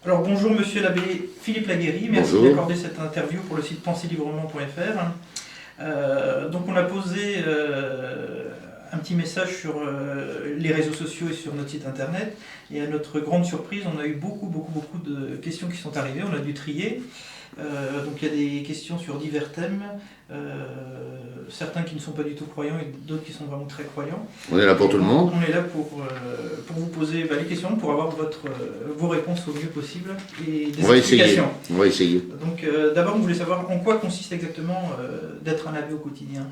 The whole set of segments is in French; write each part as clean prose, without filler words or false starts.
Alors bonjour Monsieur l'abbé Philippe Laguérie, merci Bonjour. d'accorder cette interview pour le site penserlibrement.fr. Donc on a posé un petit message sur les réseaux sociaux et sur notre site internet, et à notre grande surprise on a eu beaucoup de questions qui sont arrivées, on a dû trier. Donc il y a des questions sur divers thèmes, certains qui ne sont pas du tout croyants et d'autres qui sont vraiment très croyants. On est là pour tout le monde. On est là pour vous poser les questions, pour avoir vos réponses au mieux possible et des explications. On va essayer. Donc d'abord, on voulait savoir en quoi consiste exactement d'être un abbé au quotidien.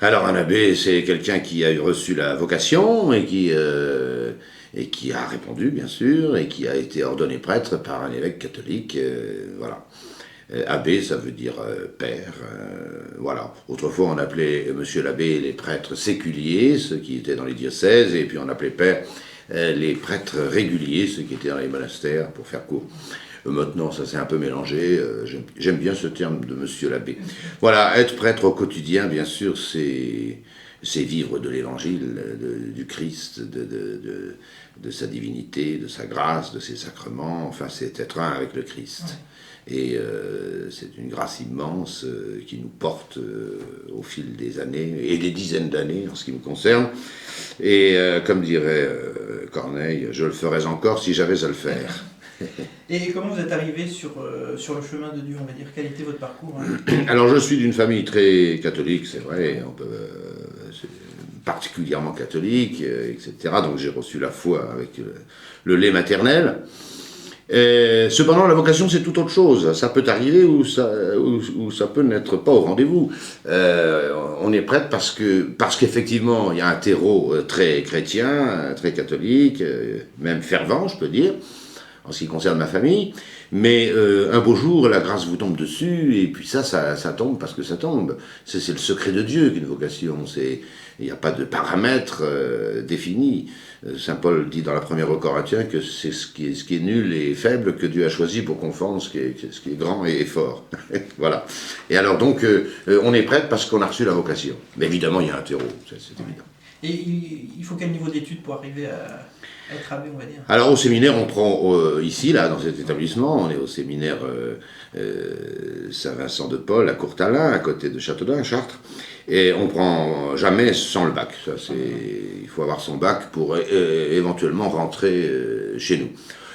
Alors un abbé, c'est quelqu'un qui a reçu la vocation et qui a répondu, bien sûr, et qui a été ordonné prêtre par un évêque catholique. Voilà. Abbé, ça veut dire père. Voilà. Autrefois, on appelait monsieur l'abbé les prêtres séculiers, ceux qui étaient dans les diocèses, et puis on appelait père les prêtres réguliers, ceux qui étaient dans les monastères, pour faire court. Maintenant, ça s'est un peu mélangé. J'aime bien ce terme de monsieur l'abbé. Voilà, être prêtre au quotidien, bien sûr, c'est vivre de l'évangile, du Christ, de sa divinité, de sa grâce, de ses sacrements. Enfin, c'est être un avec le Christ. Ouais. Et c'est une grâce immense qui nous porte au fil des années, et des dizaines d'années en ce qui me concerne. Et comme dirait Corneille, je le ferais encore si j'avais à le faire. Et comment vous êtes arrivé sur le chemin de Dieu, on va dire? Quel était votre parcours? Alors je suis d'une famille très catholique, c'est vrai, particulièrement catholique, etc. Donc j'ai reçu la foi avec le lait maternel. Cependant, la vocation, c'est tout autre chose. Ça peut arriver ou ça peut n'être pas au rendez-vous. On est prêtre parce qu'effectivement, il y a un terreau très chrétien, très catholique, même fervent, je peux dire, en ce qui concerne ma famille. Mais un beau jour, la grâce vous tombe dessus, et puis ça tombe parce que ça tombe. C'est le secret de Dieu qu'une vocation. Il n'y a pas de paramètres définis. Saint Paul dit dans la première aux Corinthiens que c'est ce qui est nul et faible que Dieu a choisi pour confondre ce qui est grand et fort. Voilà. Et alors donc, on est prêtre parce qu'on a reçu la vocation. Mais évidemment, il y a un terreau, c'est évident. Et il faut quel niveau d'études pour arriver à être abbé, on va dire? Alors au séminaire, on prend ici, là, dans cet établissement, on est au séminaire Saint-Vincent de Paul à Courtalin, à côté de Châteaudun, Chartres, et on prend jamais sans le bac. Ça, il faut avoir son bac pour éventuellement rentrer chez nous.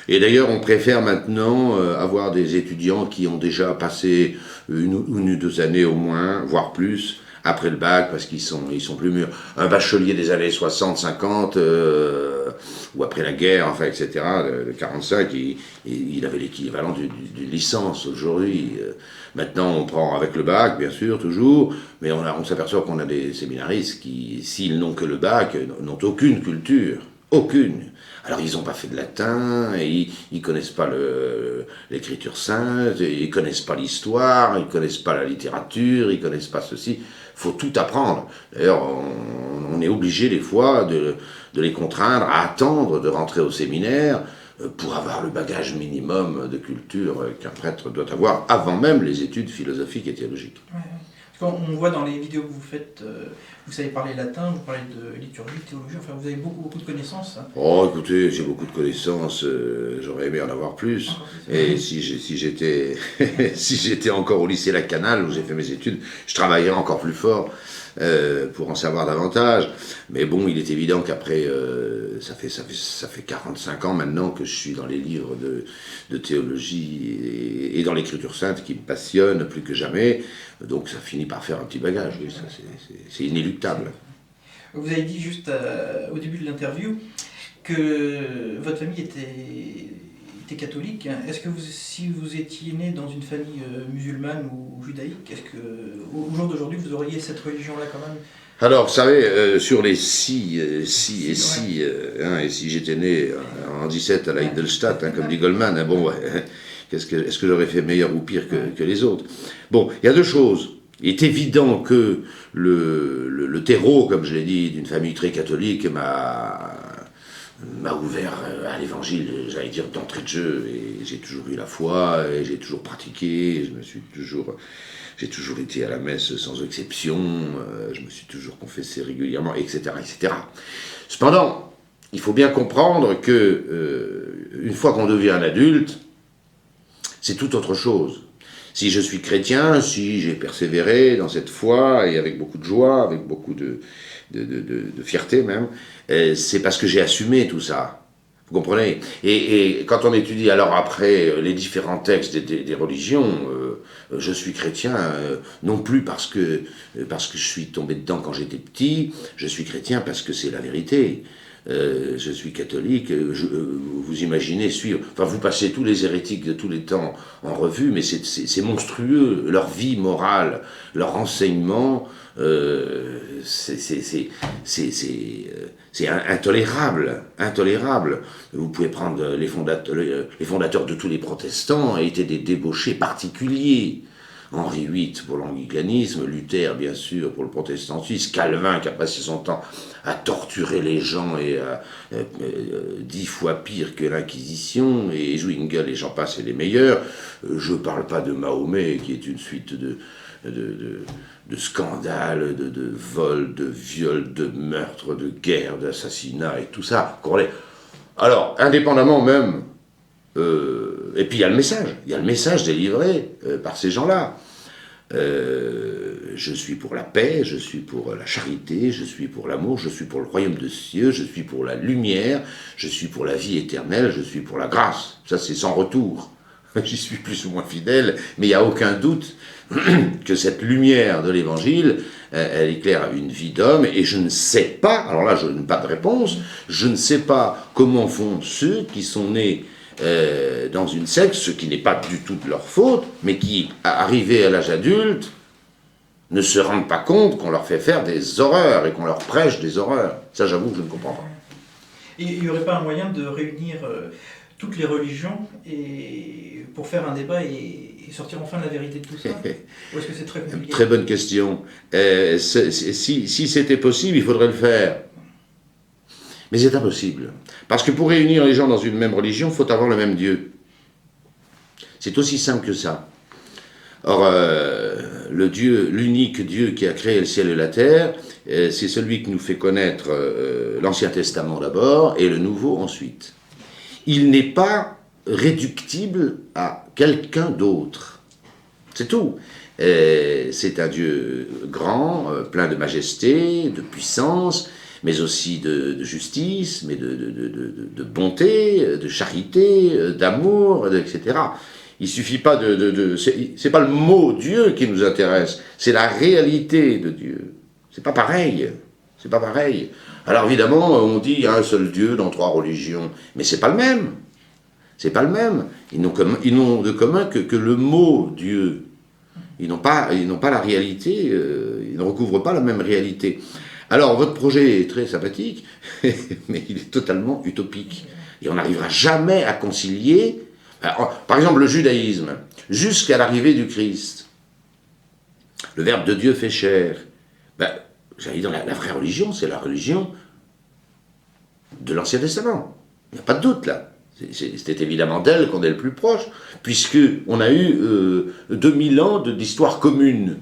Et d'ailleurs, on préfère maintenant avoir des étudiants qui ont déjà passé une ou deux années au moins, voire plus, après le bac, parce qu'ils sont plus mûrs. Un bachelier des années 60, 50, ou après la guerre, enfin, etc., de 45, il avait l'équivalent d'une licence aujourd'hui. Maintenant, on prend avec le bac, bien sûr, toujours, mais on s'aperçoit qu'on a des séminaristes qui, s'ils n'ont que le bac, n'ont aucune culture. Aucune. Alors ils n'ont pas fait de latin, et ils connaissent pas l'écriture sainte, ils connaissent pas l'histoire, ils connaissent pas la littérature, ils connaissent pas ceci. Faut tout apprendre. D'ailleurs, on est obligé des fois de les contraindre à attendre de rentrer au séminaire pour avoir le bagage minimum de culture qu'un prêtre doit avoir avant même les études philosophiques et théologiques. Ouais. On voit dans les vidéos que vous faites, vous savez parler latin, vous parlez de liturgie, de théologie, enfin vous avez beaucoup de connaissances. Oh, écoutez, j'ai beaucoup de connaissances, j'aurais aimé en avoir plus. Et si j'étais si j'étais encore au lycée Lacanal, où j'ai fait mes études, je travaillerais encore plus fort pour en savoir davantage. Mais bon, il est évident qu'après, ça fait 45 ans maintenant que je suis dans les livres de théologie et dans l'écriture sainte qui me passionne plus que jamais. Donc ça finit par faire un petit bagage, oui, ça c'est inéluctable. Vous avez dit juste au début de l'interview que votre famille était catholique. Est-ce que si vous étiez né dans une famille musulmane ou judaïque, est-ce qu'au jour d'aujourd'hui vous auriez cette religion-là quand même? Alors, vous savez, sur les si et si j'étais né en 17 à la Heidelstadt, comme dit Goldman, bon, ouais, est-ce que j'aurais fait meilleur ou pire que les autres? Bon, il y a deux choses. Il est évident que le terreau, comme je l'ai dit, d'une famille très catholique m'a ouvert à l'évangile, j'allais dire, d'entrée de jeu, et j'ai toujours eu la foi, et j'ai toujours pratiqué, j'ai toujours été à la messe sans exception, je me suis toujours confessé régulièrement, etc., etc. Cependant, il faut bien comprendre que une fois qu'on devient un adulte, c'est tout autre chose. Si je suis chrétien, si j'ai persévéré dans cette foi, et avec beaucoup de joie, avec beaucoup de fierté même, c'est parce que j'ai assumé tout ça. Vous comprenez ? Et quand on étudie alors après les différents textes des religions, je suis chrétien non plus parce que je suis tombé dedans quand j'étais petit, je suis chrétien parce que c'est la vérité. Je suis catholique, vous imaginez suivre, enfin vous passez tous les hérétiques de tous les temps en revue, mais c'est monstrueux, leur vie morale, leur enseignement, c'est intolérable, intolérable. Vous pouvez prendre les fondateurs de tous les protestants étaient des débauchés particuliers. Henri VIII pour l'anglicanisme, Luther bien sûr pour le protestantisme, Calvin qui a passé son temps à torturer les gens et à 10 fois pire que l'Inquisition, et Zwingli et j'en passe et les meilleurs. Je ne parle pas de Mahomet qui est une suite de scandales, de vols, de viols, de meurtres, de guerres, d'assassinats et tout ça. Alors, indépendamment même, et puis il y a le message délivré par ces gens-là. Je suis pour la paix, je suis pour la charité, je suis pour l'amour, je suis pour le royaume de cieux, je suis pour la lumière, je suis pour la vie éternelle, je suis pour la grâce. Ça c'est sans retour. J'y suis plus ou moins fidèle, mais il n'y a aucun doute que cette lumière de l'évangile, elle éclaire une vie d'homme, et je ne sais pas, alors là je n'ai pas de réponse, je ne sais pas comment font ceux qui sont nés dans une secte, ce qui n'est pas du tout de leur faute, mais qui, arrivés à l'âge adulte, ne se rendent pas compte qu'on leur fait faire des horreurs et qu'on leur prêche des horreurs. Ça, j'avoue que je ne comprends pas. Et il n'y aurait pas un moyen de réunir toutes les religions pour faire un débat et sortir enfin de la vérité de tout ça ? Ou est-ce que c'est très compliqué ? Très bonne question. Si c'était possible, il faudrait le faire. Mais c'est impossible. Parce que pour réunir les gens dans une même religion, il faut avoir le même Dieu. C'est aussi simple que ça. Or, l'unique Dieu qui a créé le ciel et la terre, c'est celui qui nous fait connaître l'Ancien Testament d'abord et le Nouveau ensuite. Il n'est pas réductible à quelqu'un d'autre. C'est tout. C'est un Dieu grand, plein de majesté, de puissance, mais aussi de justice, mais de bonté, de charité, d'amour, etc. Il suffit pas c'est pas le mot Dieu qui nous intéresse, c'est la réalité de Dieu. C'est pas pareil. C'est pas pareil. Alors évidemment, on dit il y a un seul Dieu dans 3 religions, mais c'est pas le même. C'est pas le même. Ils n'ont de commun que le mot Dieu. Ils n'ont pas la réalité, ils ne recouvrent pas la même réalité. Alors, votre projet est très sympathique, mais il est totalement utopique. Et on n'arrivera jamais à concilier, par exemple, le judaïsme, jusqu'à l'arrivée du Christ. Le Verbe de Dieu fait chair. J'allais dire, la vraie religion, c'est la religion de l'Ancien Testament. Il n'y a pas de doute, là. C'était évidemment d'elle qu'on est le plus proche, puisqu'on a eu 2000 ans d'histoire commune.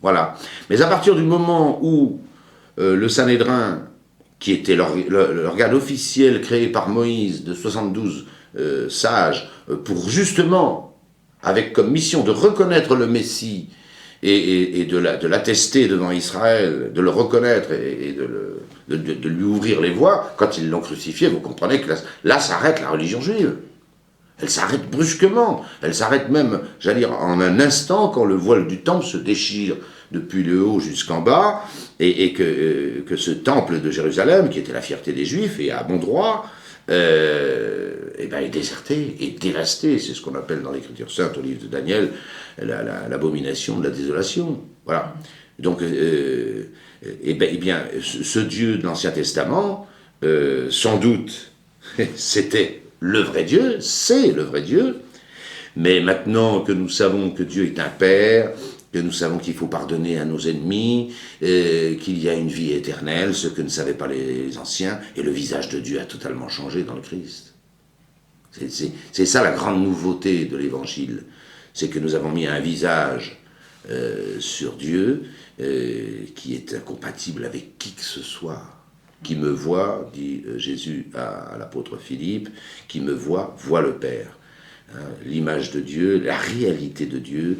Voilà. Mais à partir du moment où le Sanhédrin, qui était l'organe officiel créé par Moïse de 72 sages, pour justement, avec comme mission de reconnaître le Messie et de l'attester devant Israël, de le reconnaître et de lui ouvrir les voies, quand ils l'ont crucifié, vous comprenez que là s'arrête la religion juive. Elle s'arrête brusquement, elle s'arrête même, j'allais dire, en un instant, quand le voile du temple se déchire depuis le haut jusqu'en bas, et que ce temple de Jérusalem, qui était la fierté des Juifs, et à bon droit, est déserté, est dévasté. C'est ce qu'on appelle dans l'Écriture sainte, au livre de Daniel, l'abomination de la désolation. Voilà. Donc, ce Dieu de l'Ancien Testament, sans doute, c'était le vrai Dieu, c'est le vrai Dieu, mais maintenant que nous savons que Dieu est un Père, que nous savons qu'il faut pardonner à nos ennemis, qu'il y a une vie éternelle, ce que ne savaient pas les anciens, et le visage de Dieu a totalement changé dans le Christ. C'est ça la grande nouveauté de l'Évangile, c'est que nous avons mis un visage sur Dieu qui est incompatible avec qui que ce soit. Qui me voit, dit Jésus à l'apôtre Philippe, qui me voit, voit le Père. Hein, l'image de Dieu, la réalité de Dieu,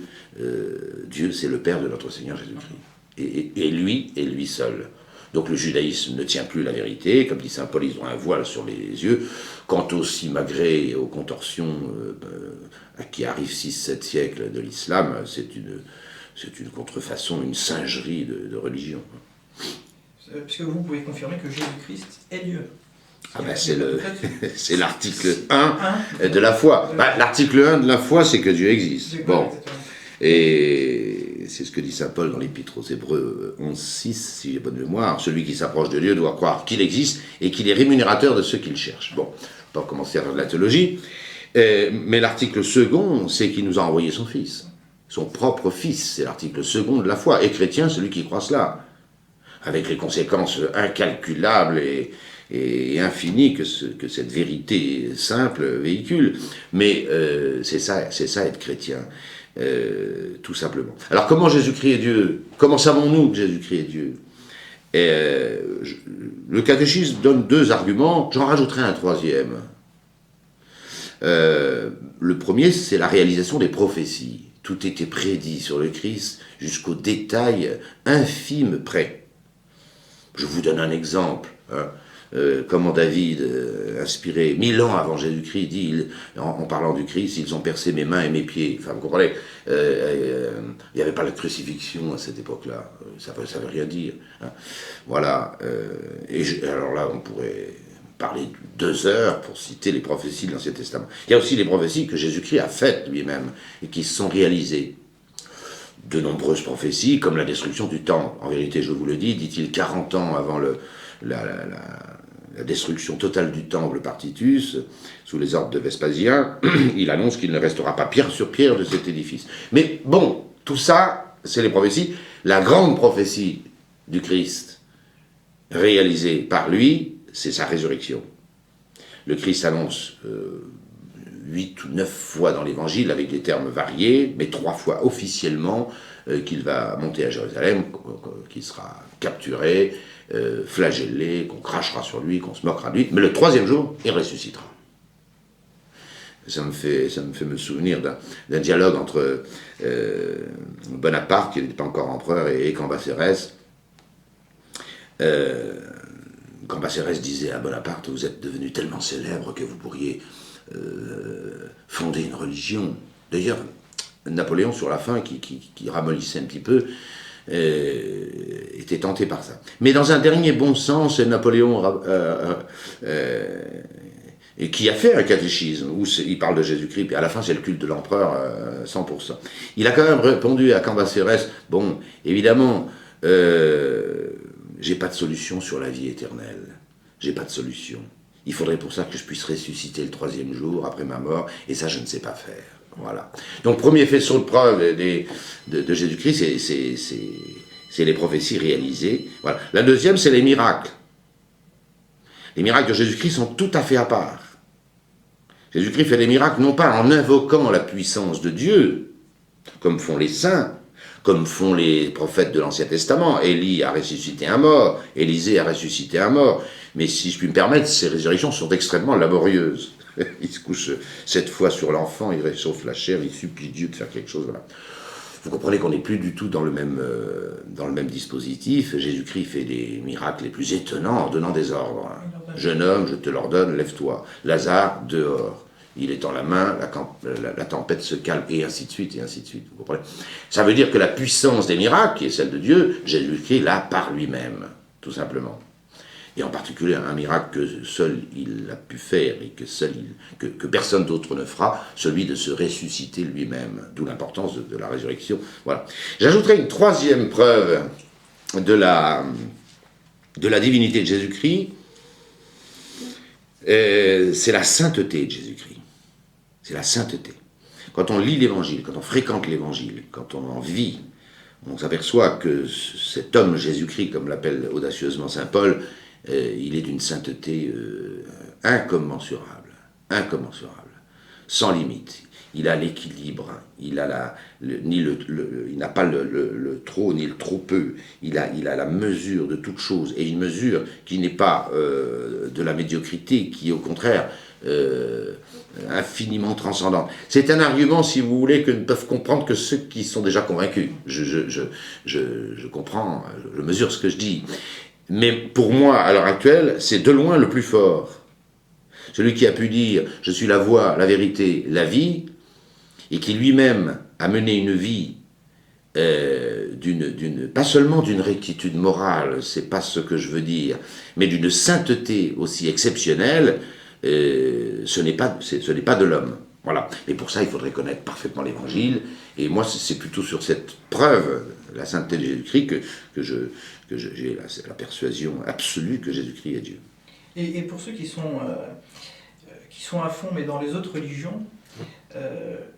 Dieu c'est le Père de notre Seigneur Jésus-Christ. Et lui seul. Donc le judaïsme ne tient plus la vérité, comme dit saint Paul, ils ont un voile sur les yeux. Quant aux simagrées et aux contorsions qui arrivent 6-7 siècles de l'islam, c'est une contrefaçon, une singerie de religion. Puisque vous pouvez confirmer que Jésus-Christ est Dieu. Ah ben c'est l'article 1 de la foi. Ben, l'article 1 de la foi, c'est que Dieu existe. Bon. Et c'est ce que dit saint Paul dans l'Épître aux Hébreux 11.6, si j'ai bonne mémoire. Celui qui s'approche de Dieu doit croire qu'il existe et qu'il est rémunérateur de ceux qu'il cherche. Bon, on va commencer à faire de la théologie. Mais l'article second, c'est qu'il nous a envoyé son Fils. Son propre Fils, c'est l'article second de la foi. Et chrétien, celui qui croit cela. Avec les conséquences incalculables et infinies que cette vérité simple véhicule. Mais c'est ça être chrétien, tout simplement. Alors comment Jésus-Christ est Dieu? Comment savons-nous que Jésus-Christ est Dieu? Le catéchisme donne 2 arguments, j'en rajouterai un 3e. Le premier, c'est la réalisation des prophéties. Tout était prédit sur le Christ jusqu'au détail infime près. Je vous donne un exemple. Comment David, inspiré 1000 ans avant Jésus-Christ, dit, en parlant du Christ, ils ont percé mes mains et mes pieds. Enfin, vous comprenez, il n'y avait pas la crucifixion à cette époque-là. Ça ne veut rien dire. Hein. Voilà. Alors là, on pourrait parler 2 heures pour citer les prophéties de l'Ancien Testament. Il y a aussi les prophéties que Jésus-Christ a faites lui-même et qui se sont réalisées. De nombreuses prophéties, comme la destruction du temple. En vérité, je vous le dis, dit-il 40 ans avant la destruction totale du temple par Titus, sous les ordres de Vespasien, il annonce qu'il ne restera pas pierre sur pierre de cet édifice. Mais bon, tout ça, c'est les prophéties. La grande prophétie du Christ, réalisée par lui, c'est sa résurrection. Le Christ annonce 8 ou 9 fois dans l'Évangile, avec des termes variés, mais 3 fois officiellement, qu'il va monter à Jérusalem, qu'il sera capturé, flagellé, qu'on crachera sur lui, qu'on se moquera de lui, mais le 3e jour, il ressuscitera. Ça me fait me souvenir d'un dialogue entre Bonaparte, qui n'était pas encore empereur, et Cambacérès. Cambacérès disait à Bonaparte, vous êtes devenu tellement célèbre que vous pourriez fonder une religion. D'ailleurs, Napoléon, sur la fin, qui ramollissait un petit peu, était tenté par ça. Mais dans un dernier bon sens, Napoléon, et qui a fait un catéchisme, où il parle de Jésus-Christ, puis à la fin c'est le culte de l'empereur 100%. Il a quand même répondu à Cambacérès, bon, évidemment, j'ai pas de solution sur la vie éternelle. J'ai pas de solution. Il faudrait pour ça que je puisse ressusciter le 3e jour après ma mort, et ça je ne sais pas faire. Voilà. Donc premier faisceau de preuve de Jésus-Christ, c'est les prophéties réalisées. Voilà. La deuxième, c'est les miracles. Les miracles de Jésus-Christ sont tout à fait à part. Jésus-Christ fait des miracles non pas en invoquant la puissance de Dieu, comme font les saints, comme font les prophètes de l'Ancien Testament. Élie a ressuscité un mort, Élisée a ressuscité un mort. Mais si je puis me permettre, ces résurrections sont extrêmement laborieuses. Il se couche 7 fois sur l'enfant, il réchauffe la chair, il supplie Dieu de faire quelque chose. Voilà. Vous comprenez qu'on n'est plus du tout dans le même dispositif. Jésus-Christ fait des miracles les plus étonnants en donnant des ordres. Jeune homme, je te l'ordonne, lève-toi. Lazare, dehors. Il étend la main, la tempête se calme, et ainsi de suite, et ainsi de suite. Vous comprenez ? Ça veut dire que la puissance des miracles, qui est celle de Dieu, Jésus-Christ l'a par lui-même, tout simplement. Et en particulier un miracle que seul il a pu faire et que personne d'autre ne fera, celui de se ressusciter lui-même, d'où l'importance de la résurrection. Voilà. J'ajouterai une 3e preuve de la divinité de Jésus-Christ, c'est la sainteté de Jésus-Christ. C'est la sainteté. Quand on lit l'Évangile, quand on fréquente l'Évangile, quand on en vit, on s'aperçoit que cet homme Jésus-Christ, comme l'appelle audacieusement saint Paul, il est d'une sainteté incommensurable, sans limite. il a l'équilibre, il a il n'a pas le trop ni le trop peu, il a la mesure de toute chose, et une mesure qui n'est pas de la médiocrité, qui est au contraire infiniment transcendante. C'est un argument, si vous voulez, que ne peuvent comprendre que ceux qui sont déjà convaincus. Je comprends, je mesure ce que je dis. Mais pour moi, à l'heure actuelle, c'est de loin le plus fort. Celui qui a pu dire « je suis la voie, la vérité, la vie », et qui lui-même a mené une vie pas seulement d'une rectitude morale, c'est pas ce que je veux dire, mais d'une sainteté aussi exceptionnelle, ce n'est pas de l'homme. Voilà. Et pour ça, il faudrait connaître parfaitement l'Évangile. Et moi, c'est plutôt sur cette preuve, la sainteté de Jésus-Christ, que j'ai la persuasion absolue que Jésus-Christ est Dieu. Et pour ceux qui sont à fond, mais dans les autres religions,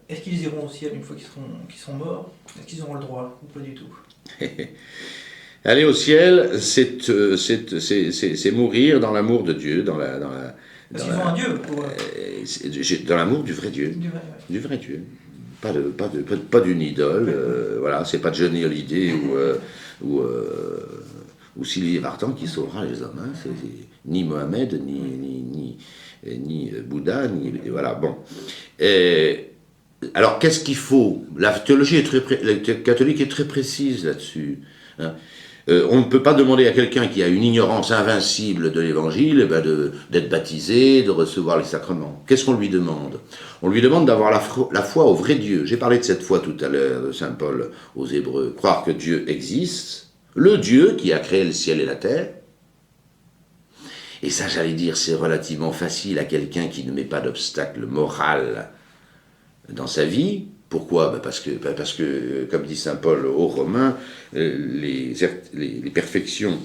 est-ce qu'ils iront au ciel une fois qu'ils sont morts? Est-ce qu'ils auront le droit ou pas du tout? Aller au ciel, c'est mourir dans l'amour de Dieu, Parce qu'ils ont un Dieu pour dans l'amour du vrai Dieu. Du vrai Dieu. Pas d'une idole, voilà, c'est pas Johnny Hallyday ou Sylvie Vartan qui sauvera les hommes. Hein. C'est ni Mohamed, ni Bouddha, voilà, bon. Alors, qu'est-ce qu'il faut? La théologie catholique est très précise là-dessus. Hein. On ne peut pas demander à quelqu'un qui a une ignorance invincible de l'Évangile d'être baptisé, de recevoir les sacrements. Qu'est-ce qu'on lui demande? On lui demande d'avoir la foi au vrai Dieu. J'ai parlé de cette foi tout à l'heure, de saint Paul aux Hébreux. Croire que Dieu existe, le Dieu qui a créé le ciel et la terre. Et ça, j'allais dire, c'est relativement facile à quelqu'un qui ne met pas d'obstacle moral dans sa vie. Pourquoi? Parce que, comme dit saint Paul aux Romains, les perfections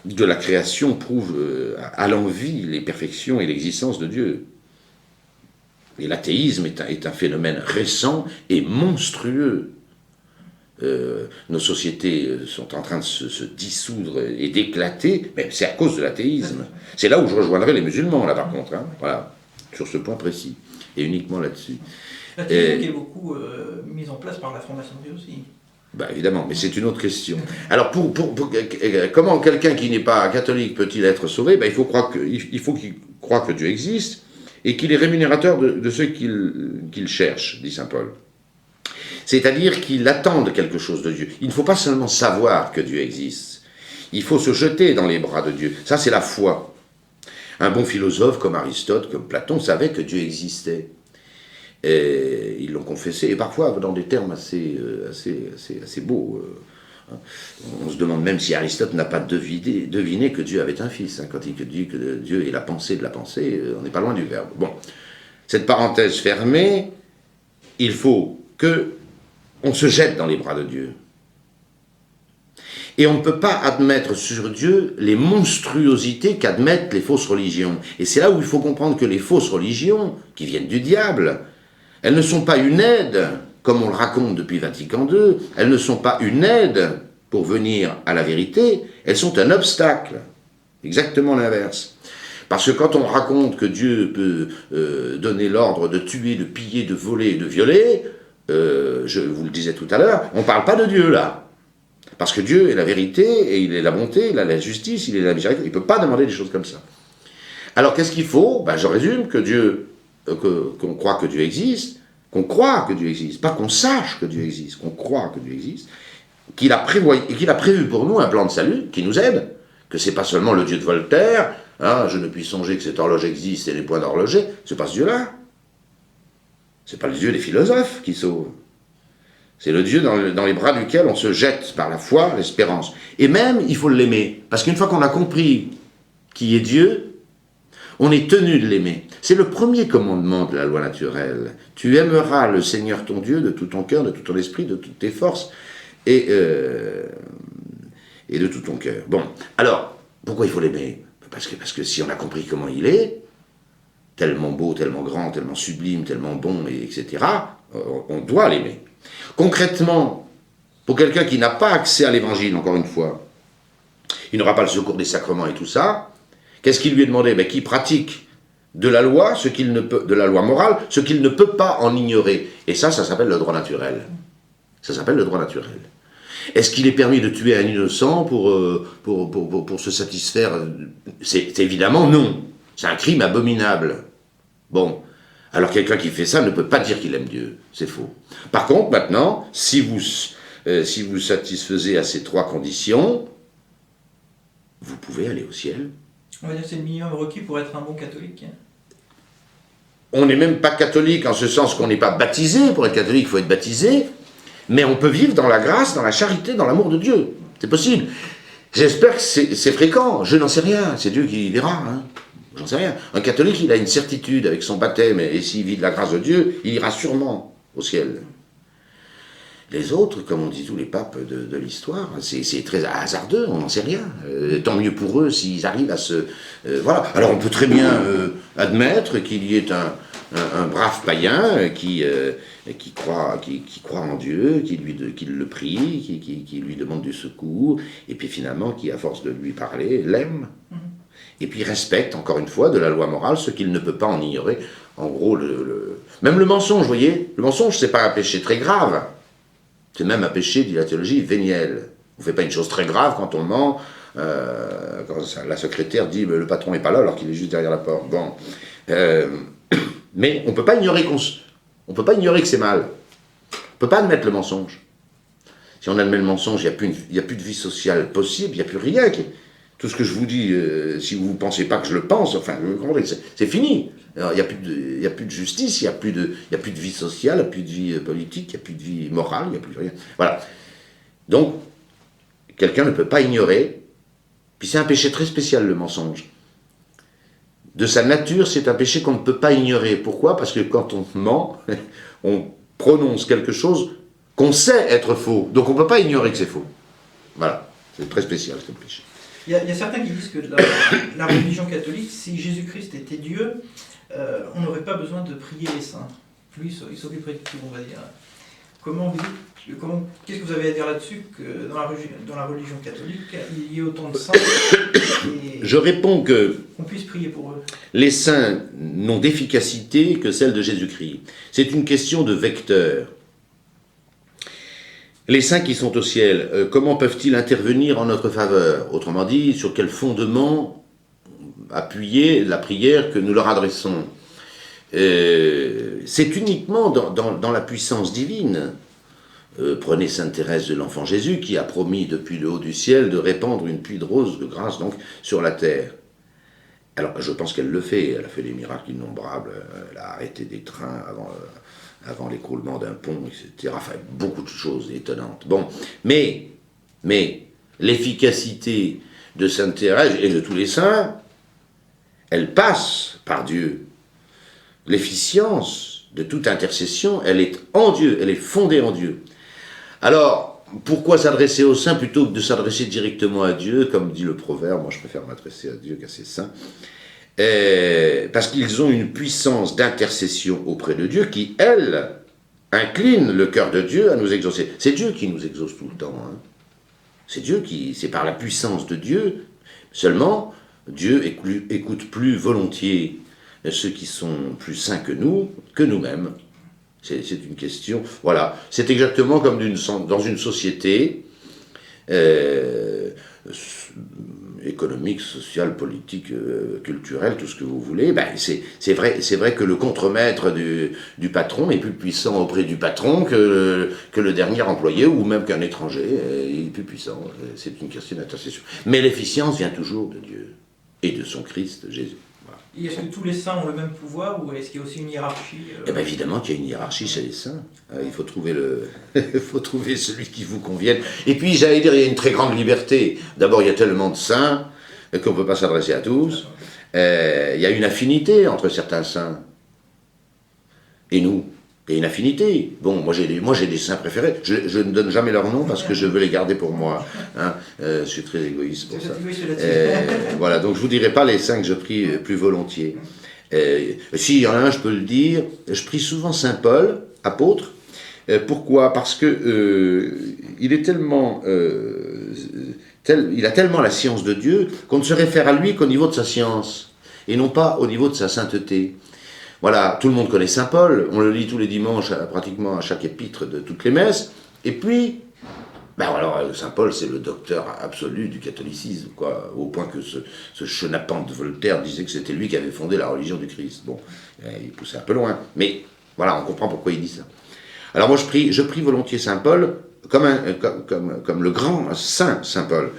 de la création prouvent à l'envi les perfections et l'existence de Dieu. Et l'athéisme est un phénomène récent et monstrueux. Nos sociétés sont en train de se dissoudre et d'éclater, mais c'est à cause de l'athéisme. C'est là où je rejoindrai les musulmans, là par contre, hein, voilà, sur ce point précis, et uniquement là-dessus. L'athéisme qui est beaucoup mise en place par la Fondation de Dieu aussi. Bah évidemment, mais c'est une autre question. Alors, comment quelqu'un qui n'est pas catholique peut-il être sauvé? Il faut qu'il croie que Dieu existe, et qu'il est rémunérateur de ceux qu'il cherche, dit saint Paul. C'est-à-dire qu'il attend quelque chose de Dieu. Il ne faut pas seulement savoir que Dieu existe. Il faut se jeter dans les bras de Dieu. Ça, c'est la foi. Un bon philosophe comme Aristote, comme Platon, savait que Dieu existait. Et ils l'ont confessé, et parfois dans des termes assez beaux. On se demande même si Aristote n'a pas deviné que Dieu avait un fils. Quand il dit que Dieu est la pensée de la pensée, on n'est pas loin du verbe. Bon, cette parenthèse fermée, il faut que on se jette dans les bras de Dieu. Et on ne peut pas admettre sur Dieu les monstruosités qu'admettent les fausses religions. Et c'est là où il faut comprendre que les fausses religions, qui viennent du diable, elles ne sont pas une aide, comme on le raconte depuis Vatican II, elles ne sont pas une aide pour venir à la vérité, elles sont un obstacle. Exactement l'inverse. Parce que quand on raconte que Dieu peut donner l'ordre de tuer, de piller, de voler, de violer, je vous le disais tout à l'heure, on ne parle pas de Dieu là. Parce que Dieu est la vérité, et il est la bonté, il a la justice, il est la miséricorde, il ne peut pas demander des choses comme ça. Alors qu'est-ce qu'il faut? Je résume que Dieu, qu'on croit que Dieu existe, qu'on croit que Dieu existe, pas qu'on sache que Dieu existe, qu'on croit que Dieu existe, qu'il a prévu pour nous un plan de salut qui nous aide, que c'est pas seulement le Dieu de Voltaire, hein, je ne puis songer que cette horloge existe et les points d'horloger, c'est pas ce Dieu-là. C'est pas le Dieu des philosophes qui sauve. C'est le Dieu dans les bras duquel on se jette par la foi, l'espérance. Et même, il faut l'aimer. Parce qu'une fois qu'on a compris qui est Dieu, on est tenu de l'aimer. C'est le premier commandement de la loi naturelle. Tu aimeras le Seigneur ton Dieu de tout ton cœur, de tout ton esprit, de toutes tes forces et de tout ton cœur. Bon, alors, pourquoi il faut l'aimer? Parce que si on a compris comment il est, tellement beau, tellement grand, tellement sublime, tellement bon, etc., on doit l'aimer. Concrètement, pour quelqu'un qui n'a pas accès à l'évangile, encore une fois, il n'aura pas le secours des sacrements et tout ça, qu'est-ce qu'il lui est demandé? Qu'il pratique de la loi, de la loi morale, ce qu'il ne peut pas en ignorer. Et ça s'appelle le droit naturel. Ça s'appelle le droit naturel. Est-ce qu'il est permis de tuer un innocent pour se satisfaire? C'est évidemment non. C'est un crime abominable. Bon. Alors quelqu'un qui fait ça ne peut pas dire qu'il aime Dieu. C'est faux. Par contre, maintenant, si vous satisfaisez à ces 3 conditions, vous pouvez aller au ciel. On va dire que c'est le minimum requis pour être un bon catholique. On n'est même pas catholique en ce sens qu'on n'est pas baptisé. Pour être catholique, il faut être baptisé. Mais on peut vivre dans la grâce, dans la charité, dans l'amour de Dieu. C'est possible. J'espère que c'est fréquent. Je n'en sais rien. C'est Dieu qui verra. Hein. J'en sais rien. Un catholique, il a une certitude avec son baptême. Et s'il vit de la grâce de Dieu, il ira sûrement au ciel. Les autres, comme on dit tous les papes de l'histoire, c'est très hasardeux, on n'en sait rien. Tant mieux pour eux s'ils arrivent à se... voilà. Alors on peut très bien admettre qu'il y ait un brave païen qui croit en Dieu, qui le prie, qui lui demande du secours, et puis finalement qui, à force de lui parler, l'aime. Et puis respecte, encore une fois, de la loi morale, ce qu'il ne peut pas en ignorer. En gros, même le mensonge, vous voyez, le mensonge, c'est pas un péché très grave. C'est même un péché, dit la théologie, véniel. On ne fait pas une chose très grave quand on ment, quand la secrétaire dit le patron n'est pas là alors qu'il est juste derrière la porte. Bon. Mais on ne peut pas ignorer que c'est mal. On ne peut pas admettre le mensonge. Si on admet le mensonge, il n'y a plus de vie sociale possible, il n'y a plus rien. Tout ce que je vous dis, si vous ne pensez pas que je le pense, enfin, vous comprenez, c'est fini. Alors, il n'y a plus de justice, il n'y a plus de vie sociale, il n'y a plus de vie politique, il n'y a plus de vie morale, il n'y a plus rien. Voilà. Donc, quelqu'un ne peut pas ignorer, puis c'est un péché très spécial, le mensonge. De sa nature, c'est un péché qu'on ne peut pas ignorer. Pourquoi? Parce que quand on ment, on prononce quelque chose qu'on sait être faux. Donc on ne peut pas ignorer que c'est faux. Voilà. C'est très spécial, ce péché. Il y a certains qui disent que la religion catholique, si Jésus-Christ était Dieu, on n'aurait pas besoin de prier les saints. Lui, il s'occuperait de tout, on va dire. Qu'est-ce que vous avez à dire là-dessus, que dans la religion catholique, il y ait autant de saints et Je réponds que qu'on puisse prier pour eux? Les saints n'ont d'efficacité que celle de Jésus-Christ. C'est une question de vecteur. Les saints qui sont au ciel, comment peuvent-ils intervenir en notre faveur? Autrement dit, sur quel fondement appuyer la prière que nous leur adressons? C'est uniquement dans la puissance divine. Prenez Sainte Thérèse de l'Enfant Jésus, qui a promis depuis le haut du ciel de répandre une pluie de roses de grâce donc sur la terre. Alors, je pense qu'elle le fait. Elle a fait des miracles innombrables. Elle a arrêté des trains avant l'écroulement d'un pont, etc. Enfin, beaucoup de choses étonnantes. Bon, mais l'efficacité de Sainte Thérèse et de tous les saints, elle passe par Dieu. L'efficience de toute intercession, elle est en Dieu, elle est fondée en Dieu. Alors, pourquoi s'adresser aux saints plutôt que de s'adresser directement à Dieu, comme dit le proverbe? Moi, je préfère m'adresser à Dieu qu'à ses saints. Parce qu'ils ont une puissance d'intercession auprès de Dieu qui, elle, incline le cœur de Dieu à nous exaucer. C'est Dieu qui nous exauce tout le temps. Hein. C'est par la puissance de Dieu. Seulement, Dieu écoute plus volontiers ceux qui sont plus saints que nous-mêmes. C'est une question. Voilà. C'est exactement comme dans une société économique, sociale, politique, culturelle, tout ce que vous voulez. Ben, c'est vrai que le contremaître du patron est plus puissant auprès du patron que le dernier employé ou même qu'un étranger. Il est plus puissant. C'est une question d'intercession. Mais l'efficience vient toujours de Dieu et de son Christ, Jésus. Et est-ce que tous les saints ont le même pouvoir ou est-ce qu'il y a aussi une hiérarchie Eh bien évidemment qu'il y a une hiérarchie chez les saints. Il faut trouver il faut trouver celui qui vous convienne. Et puis j'allais dire, il y a une très grande liberté. D'abord, il y a tellement de saints qu'on ne peut pas s'adresser à tous. Il y a une affinité entre certains saints et nous. Il y a une affinité. Bon, moi j'ai des saints préférés. Je ne donne jamais leur nom parce que je veux les garder pour moi. Hein. Je suis très égoïste pour ça. Voilà, donc je ne vous dirai pas les saints que je prie plus volontiers. Si, il y en a un, je peux le dire. Je prie souvent Saint Paul, apôtre. Pourquoi? Parce que il est tellement... il a tellement la science de Dieu qu'on ne se réfère à lui qu'au niveau de sa science. et non pas au niveau de sa sainteté. Voilà, tout le monde connaît Saint Paul, on le lit tous les dimanches, pratiquement à chaque épître de toutes les messes, et puis, ben alors, Saint Paul, c'est le docteur absolu du catholicisme, quoi, au point que ce chenapan de Voltaire disait que c'était lui qui avait fondé la religion du Christ. Bon, il poussait un peu loin, mais voilà, on comprend pourquoi il dit ça. Alors moi, je prie volontiers Saint Paul comme le grand saint Saint Paul,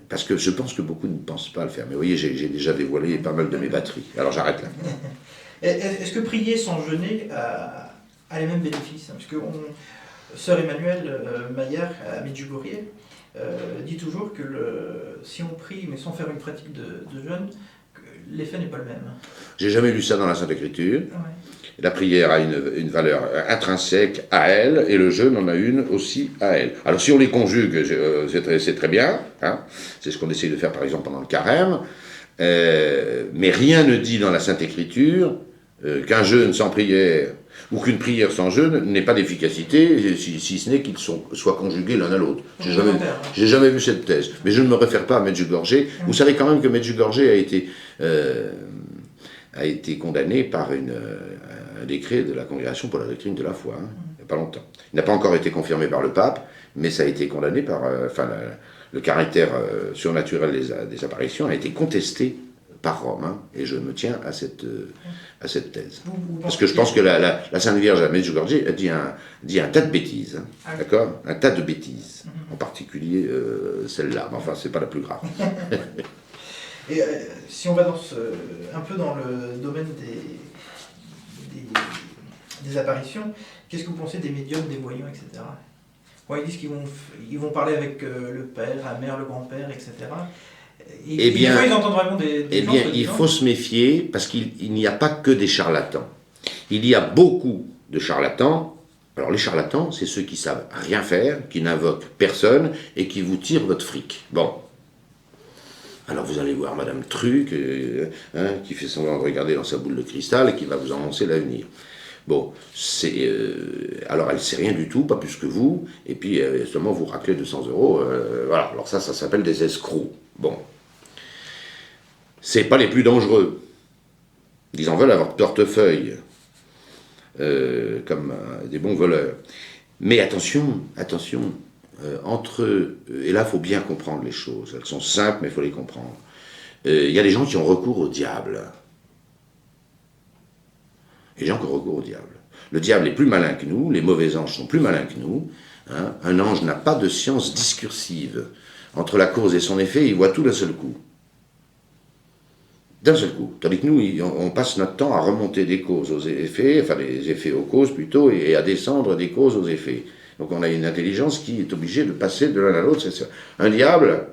parce que je pense que beaucoup ne pensent pas le faire. Mais vous voyez, j'ai déjà dévoilé pas mal de mes batteries. Alors j'arrête là. Est-ce que prier sans jeûner a les mêmes bénéfices? Parce que Sœur Emmanuelle Maillard à Medjugorje dit toujours que si on prie mais sans faire une pratique de jeûne, l'effet n'est pas le même. J'ai jamais lu ça dans la Sainte Écriture. Ouais. La prière a une valeur intrinsèque à elle, et le jeûne en a une aussi à elle. Alors si on les conjugue, c'est très bien, hein, c'est ce qu'on essaye de faire par exemple pendant le carême, mais rien ne dit dans la Sainte Écriture qu'un jeûne sans prière, ou qu'une prière sans jeûne n'ait pas d'efficacité, si ce n'est qu'ils soient conjugués l'un à l'autre. J'ai jamais vu cette thèse, mais je ne me réfère pas à Medjugorje. Vous savez quand même que Medjugorje a été condamné par un décret de la Congrégation pour la doctrine de la foi, hein, il n'y a pas longtemps. Il n'a pas encore été confirmé par le pape, mais ça a été condamné par... le caractère surnaturel des apparitions a été contesté par Rome, hein, et je me tiens à cette thèse. Parce que je pense que la Sainte Vierge à Medjugorje dit un tas de bêtises, hein, d'accord, un tas de bêtises, en particulier celle-là, mais enfin c'est pas la plus grave. Et si on va un peu dans le domaine des apparitions, qu'est-ce que vous pensez des médiums, des voyants, etc. Bon, ils disent qu'ils vont parler avec le père, la mère, le grand-père, etc. Eh bien, ils entendent vraiment des gens, il faut se méfier, parce qu'il n'y a pas que des charlatans. Il y a beaucoup de charlatans. Alors les charlatans, c'est ceux qui savent rien faire, qui n'invoquent personne et qui vous tirent votre fric. Bon. Alors vous allez voir Madame Truc, qui fait semblant de regarder dans sa boule de cristal et qui va vous annoncer l'avenir. Bon, alors elle ne sait rien du tout, pas plus que vous, et puis seulement vous raclez 200 €. Voilà, alors ça s'appelle des escrocs. Bon. C'est pas les plus dangereux. Ils en veulent à votre portefeuille, comme des bons voleurs. Mais attention, entre eux, et là il faut bien comprendre les choses, elles sont simples mais il faut les comprendre. Il y a des gens qui ont recours au diable. Les gens qui ont recours au diable. Le diable est plus malin que nous, les mauvais anges sont plus malins que nous. Hein. Un ange n'a pas de science discursive. Entre la cause et son effet, il voit tout d'un seul coup. D'un seul coup. Tandis que nous, on passe notre temps à remonter des causes aux effets, enfin des effets aux causes plutôt, et à descendre des causes aux effets. Donc on a une intelligence qui est obligée de passer de l'un à l'autre. Un diable,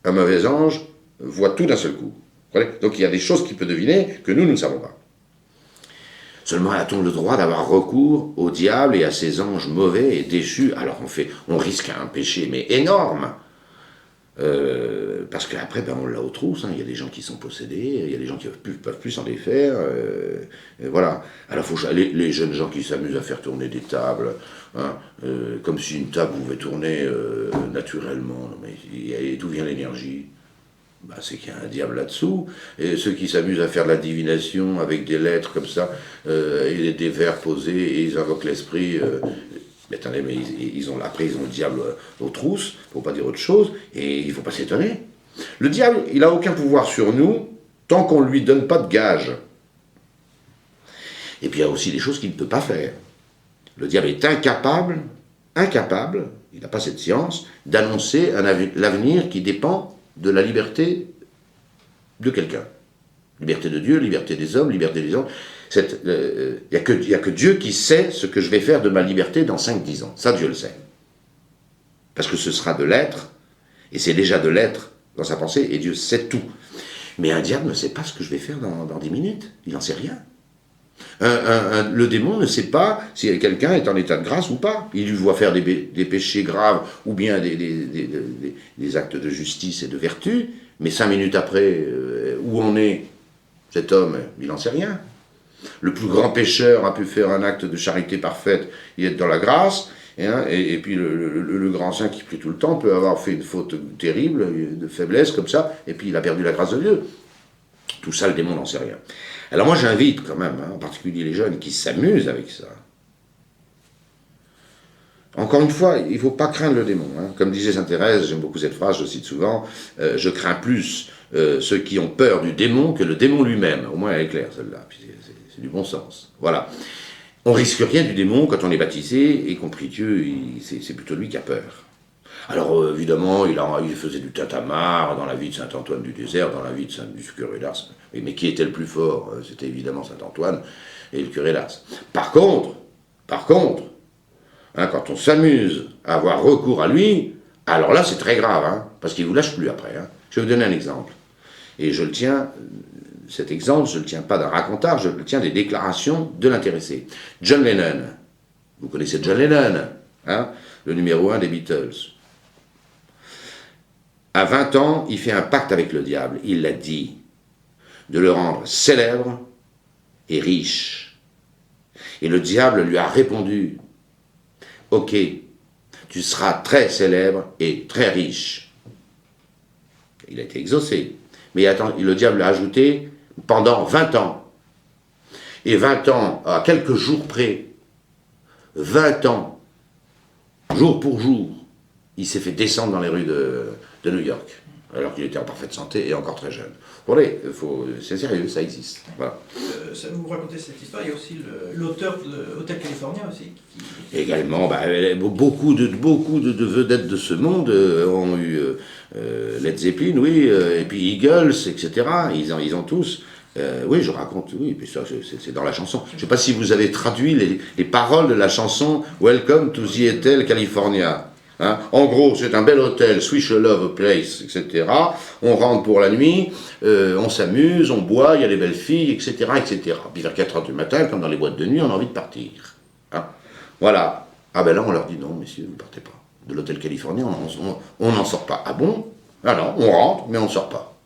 un mauvais ange, voit tout d'un seul coup. Donc il y a des choses qu'il peut deviner que nous ne savons pas. Seulement a-t-on le droit d'avoir recours au diable et à ses anges mauvais et déchus? Alors on risque un péché, mais énorme. Parce qu'après, on l'a aux trousses, hein. Il y a des gens qui sont possédés, il y a des gens qui ne peuvent plus s'en défaire, voilà. Alors les jeunes gens qui s'amusent à faire tourner des tables, hein, comme si une table pouvait tourner naturellement, non, mais d'où vient l'énergie? C'est qu'il y a un diable là-dessous, et ceux qui s'amusent à faire de la divination avec des lettres comme ça, et des vers posés, et ils invoquent l'esprit... Mais attendez, mais après ils ont le diable aux trousses, pour pas dire autre chose, et il ne faut pas s'étonner. Le diable, il n'a aucun pouvoir sur nous, tant qu'on ne lui donne pas de gage. Et puis il y a aussi des choses qu'il ne peut pas faire. Le diable est incapable, il n'a pas cette science, d'annoncer l'avenir qui dépend de la liberté de quelqu'un. Liberté de Dieu, liberté des hommes, liberté des anges. Il n'y a que Dieu qui sait ce que je vais faire de ma liberté dans 5-10 ans. Ça, Dieu le sait. Parce que ce sera de l'être, et c'est déjà de l'être dans sa pensée, et Dieu sait tout. Mais un diable ne sait pas ce que je vais faire dans 10 minutes. Il n'en sait rien. Le démon ne sait pas si quelqu'un est en état de grâce ou pas. Il lui voit faire des péchés graves, ou bien des actes de justice et de vertu, mais 5 minutes après, où en est cet homme, il n'en sait rien. Le plus grand pécheur a pu faire un acte de charité parfaite et être dans la grâce, et puis le grand saint qui prie tout le temps peut avoir fait une faute terrible, de faiblesse comme ça, et puis il a perdu la grâce de Dieu. Tout ça, le démon n'en sait rien. Alors moi, j'invite quand même, en particulier les jeunes qui s'amusent avec ça. Encore une fois, il ne faut pas craindre le démon. Comme disait Sainte Thérèse, j'aime beaucoup cette phrase, je cite souvent, je crains plus ceux qui ont peur du démon que le démon lui-même. Au moins, elle est claire, celle-là. C'est du bon sens. Voilà. On risque rien du démon quand on est baptisé, et compris Dieu, c'est plutôt lui qui a peur. Alors, évidemment, il faisait du tintamarre dans la vie de Saint-Antoine du Désert, dans la vie du curé d'Ars. Mais qui était le plus fort? C'était évidemment Saint-Antoine et le curé d'Ars. Par contre, quand on s'amuse à avoir recours à lui, alors là, c'est très grave, parce qu'il ne vous lâche plus après. Je vais vous donner un exemple. Et je le tiens, cet exemple, je ne le tiens pas d'un racontard, je le tiens des déclarations de l'intéressé. John Lennon. Vous connaissez John Lennon, le numéro 1 des Beatles. À 20 ans, il fait un pacte avec le diable. Il l'a dit, de le rendre célèbre et riche. Et le diable lui a répondu, « Ok, tu seras très célèbre et très riche. » Il a été exaucé. Mais attends, le diable a ajouté, pendant 20 ans. Et 20 ans, à quelques jours près, 20 ans, jour pour jour, il s'est fait descendre dans les rues de New York, alors qu'il était en parfaite santé et encore très jeune. Vous voyez, c'est sérieux, ça existe. Voilà. Vous racontez cette histoire, il y a aussi l'auteur de Hotel California aussi. Également, beaucoup de vedettes de ce monde ont eu Led Zeppelin, oui, et puis Eagles, etc. Ils ont tous. Oui, je raconte, oui, puis ça, c'est dans la chanson. Je ne sais pas si vous avez traduit les paroles de la chanson Welcome to the Hotel California. En gros, c'est un bel hôtel, Swish Love Place, etc. On rentre pour la nuit, on s'amuse, on boit, il y a des belles filles, etc., etc. Puis vers 4h du matin, comme dans les boîtes de nuit, on a envie de partir. Voilà. Ah ben là, on leur dit non, messieurs, vous ne partez pas. De l'hôtel California, on n'en sort pas. Ah bon? Ah non, on rentre, mais on ne sort pas.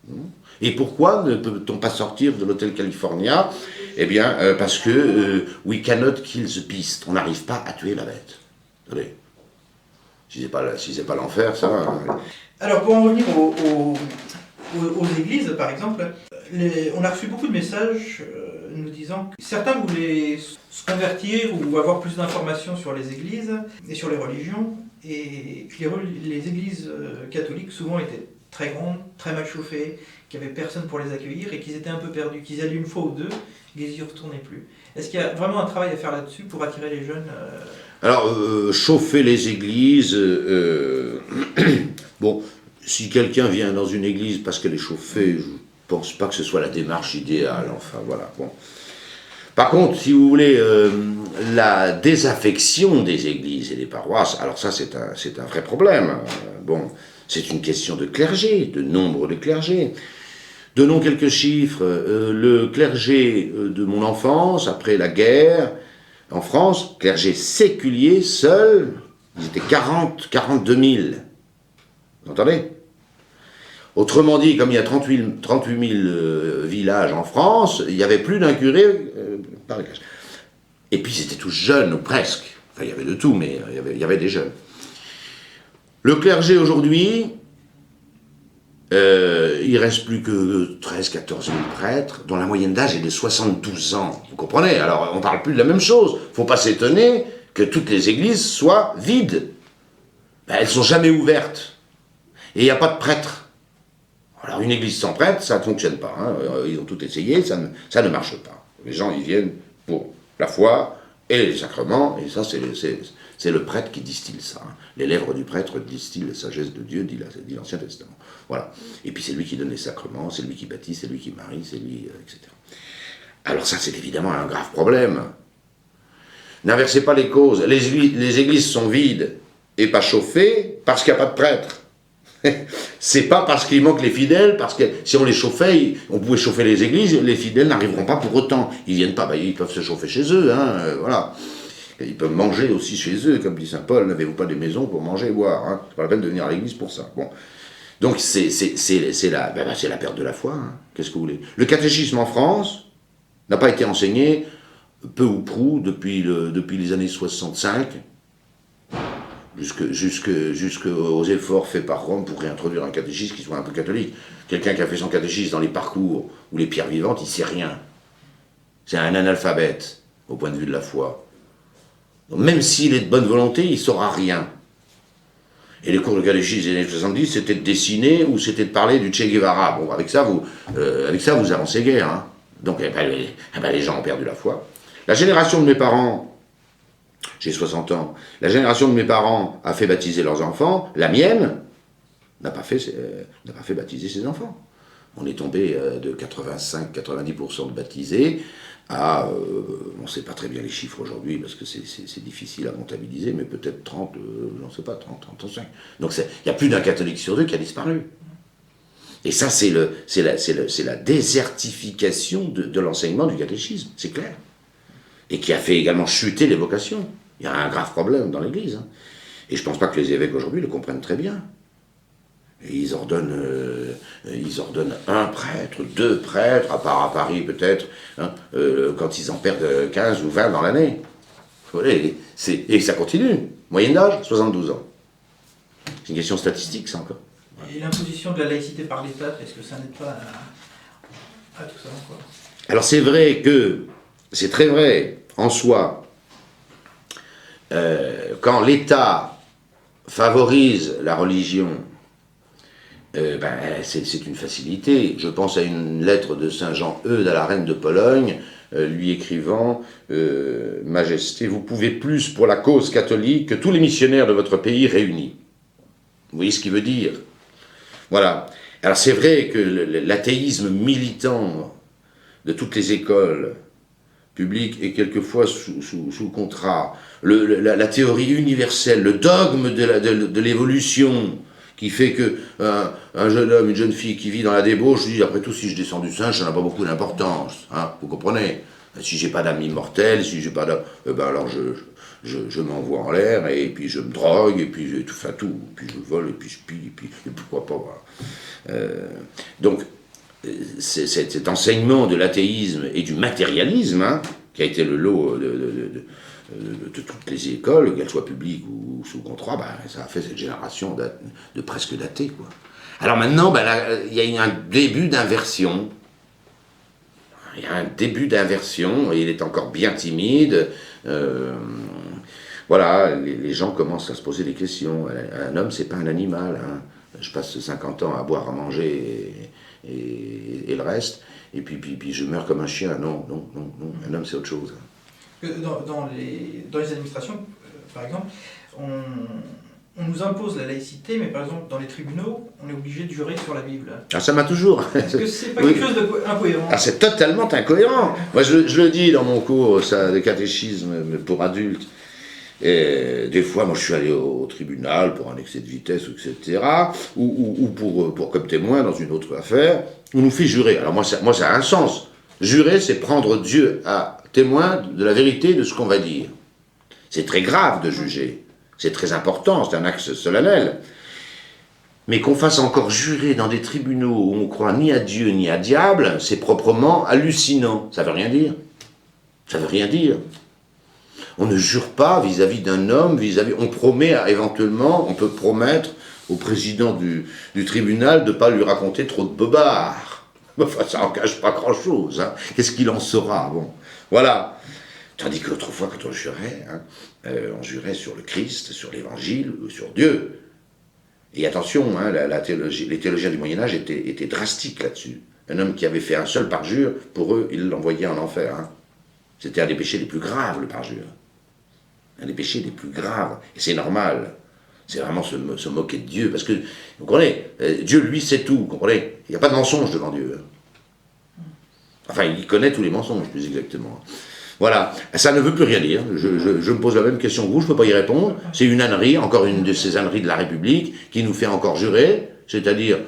Et pourquoi ne peut-on pas sortir de l'hôtel California? Eh bien, parce que we cannot kill the beast. On n'arrive pas à tuer la bête. Allez. Si c'est pas l'enfer, ça... Alors, pour en revenir aux églises, par exemple, on a reçu beaucoup de messages nous disant que certains voulaient se convertir ou avoir plus d'informations sur les églises et sur les religions, et que les églises catholiques souvent étaient très grandes, très mal chauffées, qu'il n'y avait personne pour les accueillir et qu'ils étaient un peu perdus, qu'ils allaient une fois ou deux, et qu'ils n'y retournaient plus. Est-ce qu'il y a vraiment un travail à faire là-dessus pour attirer les jeunes Alors, chauffer les églises, bon, si quelqu'un vient dans une église parce qu'elle est chauffée, je ne pense pas que ce soit la démarche idéale, enfin voilà. Bon. Par contre, si vous voulez, la désaffection des églises et des paroisses, alors ça c'est un vrai problème. Bon, c'est une question de clergé, de nombre de clergés. Donnons quelques chiffres. Le clergé de mon enfance, après la guerre, en France, clergé séculier, seul, ils étaient 42 000. Vous entendez? Autrement dit, comme il y a 38 000 villages en France, il n'y avait plus d'un curé par village. Et puis, ils étaient tous jeunes, ou presque. Enfin, il y avait de tout, mais il y avait des jeunes. Le clergé, aujourd'hui, il ne reste plus que 13-14 000 prêtres, dont la moyenne d'âge est de 72 ans. Vous comprenez? Alors, on ne parle plus de la même chose. Il ne faut pas s'étonner que toutes les églises soient vides. Elles ne sont jamais ouvertes. Et il n'y a pas de prêtres. Alors, une église sans prêtre, ça ne fonctionne pas. Ils ont tout essayé, ça ne marche pas. Les gens, ils viennent pour la foi et les sacrements, et ça, c'est le prêtre qui distille ça. Les lèvres du prêtre distillent la sagesse de Dieu, dit l'Ancien Testament. Voilà. Et puis c'est lui qui donne les sacrements, c'est lui qui baptise, c'est lui qui marie, c'est lui, etc. Alors ça, c'est évidemment un grave problème. N'inversez pas les causes. Les églises sont vides et pas chauffées parce qu'il n'y a pas de prêtre. C'est pas parce qu'il manque les fidèles, parce que si on les chauffait, on pouvait chauffer les églises, les fidèles n'arriveront pas pour autant. Ils viennent pas, ils peuvent se chauffer chez eux, voilà. Et ils peuvent manger aussi chez eux, comme dit saint Paul, n'avez-vous pas des maisons pour manger et boire, c'est pas la peine de venir à l'église pour ça. Bon. Donc c'est la perte de la foi, qu'est-ce que vous voulez. Le catéchisme en France n'a pas été enseigné, peu ou prou, depuis les années 65, jusqu'aux efforts faits par Rome pour réintroduire un catéchisme qui soit un peu catholique. Quelqu'un qui a fait son catéchisme dans les parcours ou les pierres vivantes, il ne sait rien. C'est un analphabète, au point de vue de la foi. Donc, même s'il est de bonne volonté, il ne saura rien. Et les cours de catéchisme des années 70, c'était de dessiner ou c'était de parler du Che Guevara. Bon, avec ça, vous avancez guère. Hein. Donc, les gens ont perdu la foi. La génération de mes parents, j'ai 60 ans, la génération de mes parents a fait baptiser leurs enfants, la mienne n'a pas fait baptiser ses enfants. On est tombé de 85-90% de baptisés à, on ne sait pas très bien les chiffres aujourd'hui parce que c'est difficile à comptabiliser, mais peut-être 30, j'en sais pas, 30, 35. Donc il y a plus d'un catholique sur deux qui a disparu. Et ça, c'est la désertification de l'enseignement du catéchisme, c'est clair. Et qui a fait également chuter les vocations. Il y a un grave problème dans l'Église. Hein. Et je ne pense pas que les évêques aujourd'hui le comprennent très bien. Et ils ordonnent un prêtre, 2 prêtres, à part à Paris peut-être, hein, quand ils en perdent 15 ou 20 dans l'année. Et ça continue. Moyenne d'âge, 72 ans. C'est une question statistique, ça encore. Et l'imposition de la laïcité par l'État, est-ce que ça n'aide pas à tout ça, quoi? Alors c'est vrai que, c'est très vrai en soi, quand l'État favorise la religion, c'est une facilité. Je pense à une lettre de Saint Jean-Eudes à la reine de Pologne, lui écrivant « Majesté, vous pouvez plus pour la cause catholique que tous les missionnaires de votre pays réunis. » Vous voyez ce qu'il veut dire? Voilà. Alors c'est vrai que l'athéisme militant de toutes les écoles publiques est quelquefois sous contrat. La théorie universelle, le dogme de l'évolution, qui fait que un jeune homme, une jeune fille qui vit dans la débauche, je dis, après tout, si je descends du singe, ça n'a pas beaucoup d'importance. Hein, vous comprenez? Si j'ai pas d'âme immortelle, si j'ai pas d'âme, alors je m'envoie en l'air, et puis je me drogue, et puis puis je vole, et puis je pille, et pourquoi pas, voilà. Donc, cet enseignement de l'athéisme et du matérialisme, hein, qui a été le lot de toutes les écoles, qu'elles soient publiques ou sous contrat, ça a fait cette génération de presque d'athées, quoi. Alors maintenant, il y a eu un début d'inversion. Il y a un début d'inversion, et il est encore bien timide. Voilà, les gens commencent à se poser des questions. Un homme, c'est pas un animal. Hein. Je passe 50 ans à boire, à manger et le reste, et puis je meurs comme un chien. Non. Un homme, c'est autre chose. Dans les administrations, par exemple, on nous impose la laïcité, mais par exemple, dans les tribunaux, on est obligé de jurer sur la Bible. Ah, ça m'a toujours... Est-ce que c'est pas quelque chose d'incohérent? Ah, c'est totalement incohérent. Moi, je le dis dans mon cours de catéchisme pour adultes. Et des fois, moi, je suis allé au tribunal pour un excès de vitesse, etc., ou pour comme témoin dans une autre affaire. On nous fait jurer. Alors moi, ça a un sens. Jurer, c'est prendre Dieu à témoin de la vérité de ce qu'on va dire. C'est très grave de juger. C'est très important, c'est un acte solennel. Mais qu'on fasse encore jurer dans des tribunaux où on ne croit ni à Dieu ni à diable, c'est proprement hallucinant. Ça ne veut rien dire. Ça ne veut rien dire. On ne jure pas vis-à-vis d'un homme, on promet éventuellement, on peut promettre au président du tribunal de ne pas lui raconter trop de bobards. Enfin, ça n'engage pas grand-chose. Hein. Qu'est-ce qu'il en saura? Bon, voilà. Tandis que l'autre fois, quand on jurait, on jurait sur le Christ, sur l'Évangile, sur Dieu. Et attention, hein, les théologiens du Moyen-Âge étaient drastiques là-dessus. Un homme qui avait fait un seul parjure, pour eux, ils l'envoyaient en enfer. Hein. C'était un des péchés les plus graves, le parjure. Un des péchés les plus graves. Et c'est normal. C'est vraiment se moquer de Dieu. Parce que, vous comprenez, Dieu, lui, sait tout. Vous comprenez? Il n'y a pas de mensonge devant Dieu. Enfin, il connaît tous les mensonges, plus exactement. Voilà. Ça ne veut plus rien dire. Je me pose la même question que vous, je ne peux pas y répondre. C'est une ânerie, encore une de ces âneries de la République, qui nous fait encore jurer, c'est-à-dire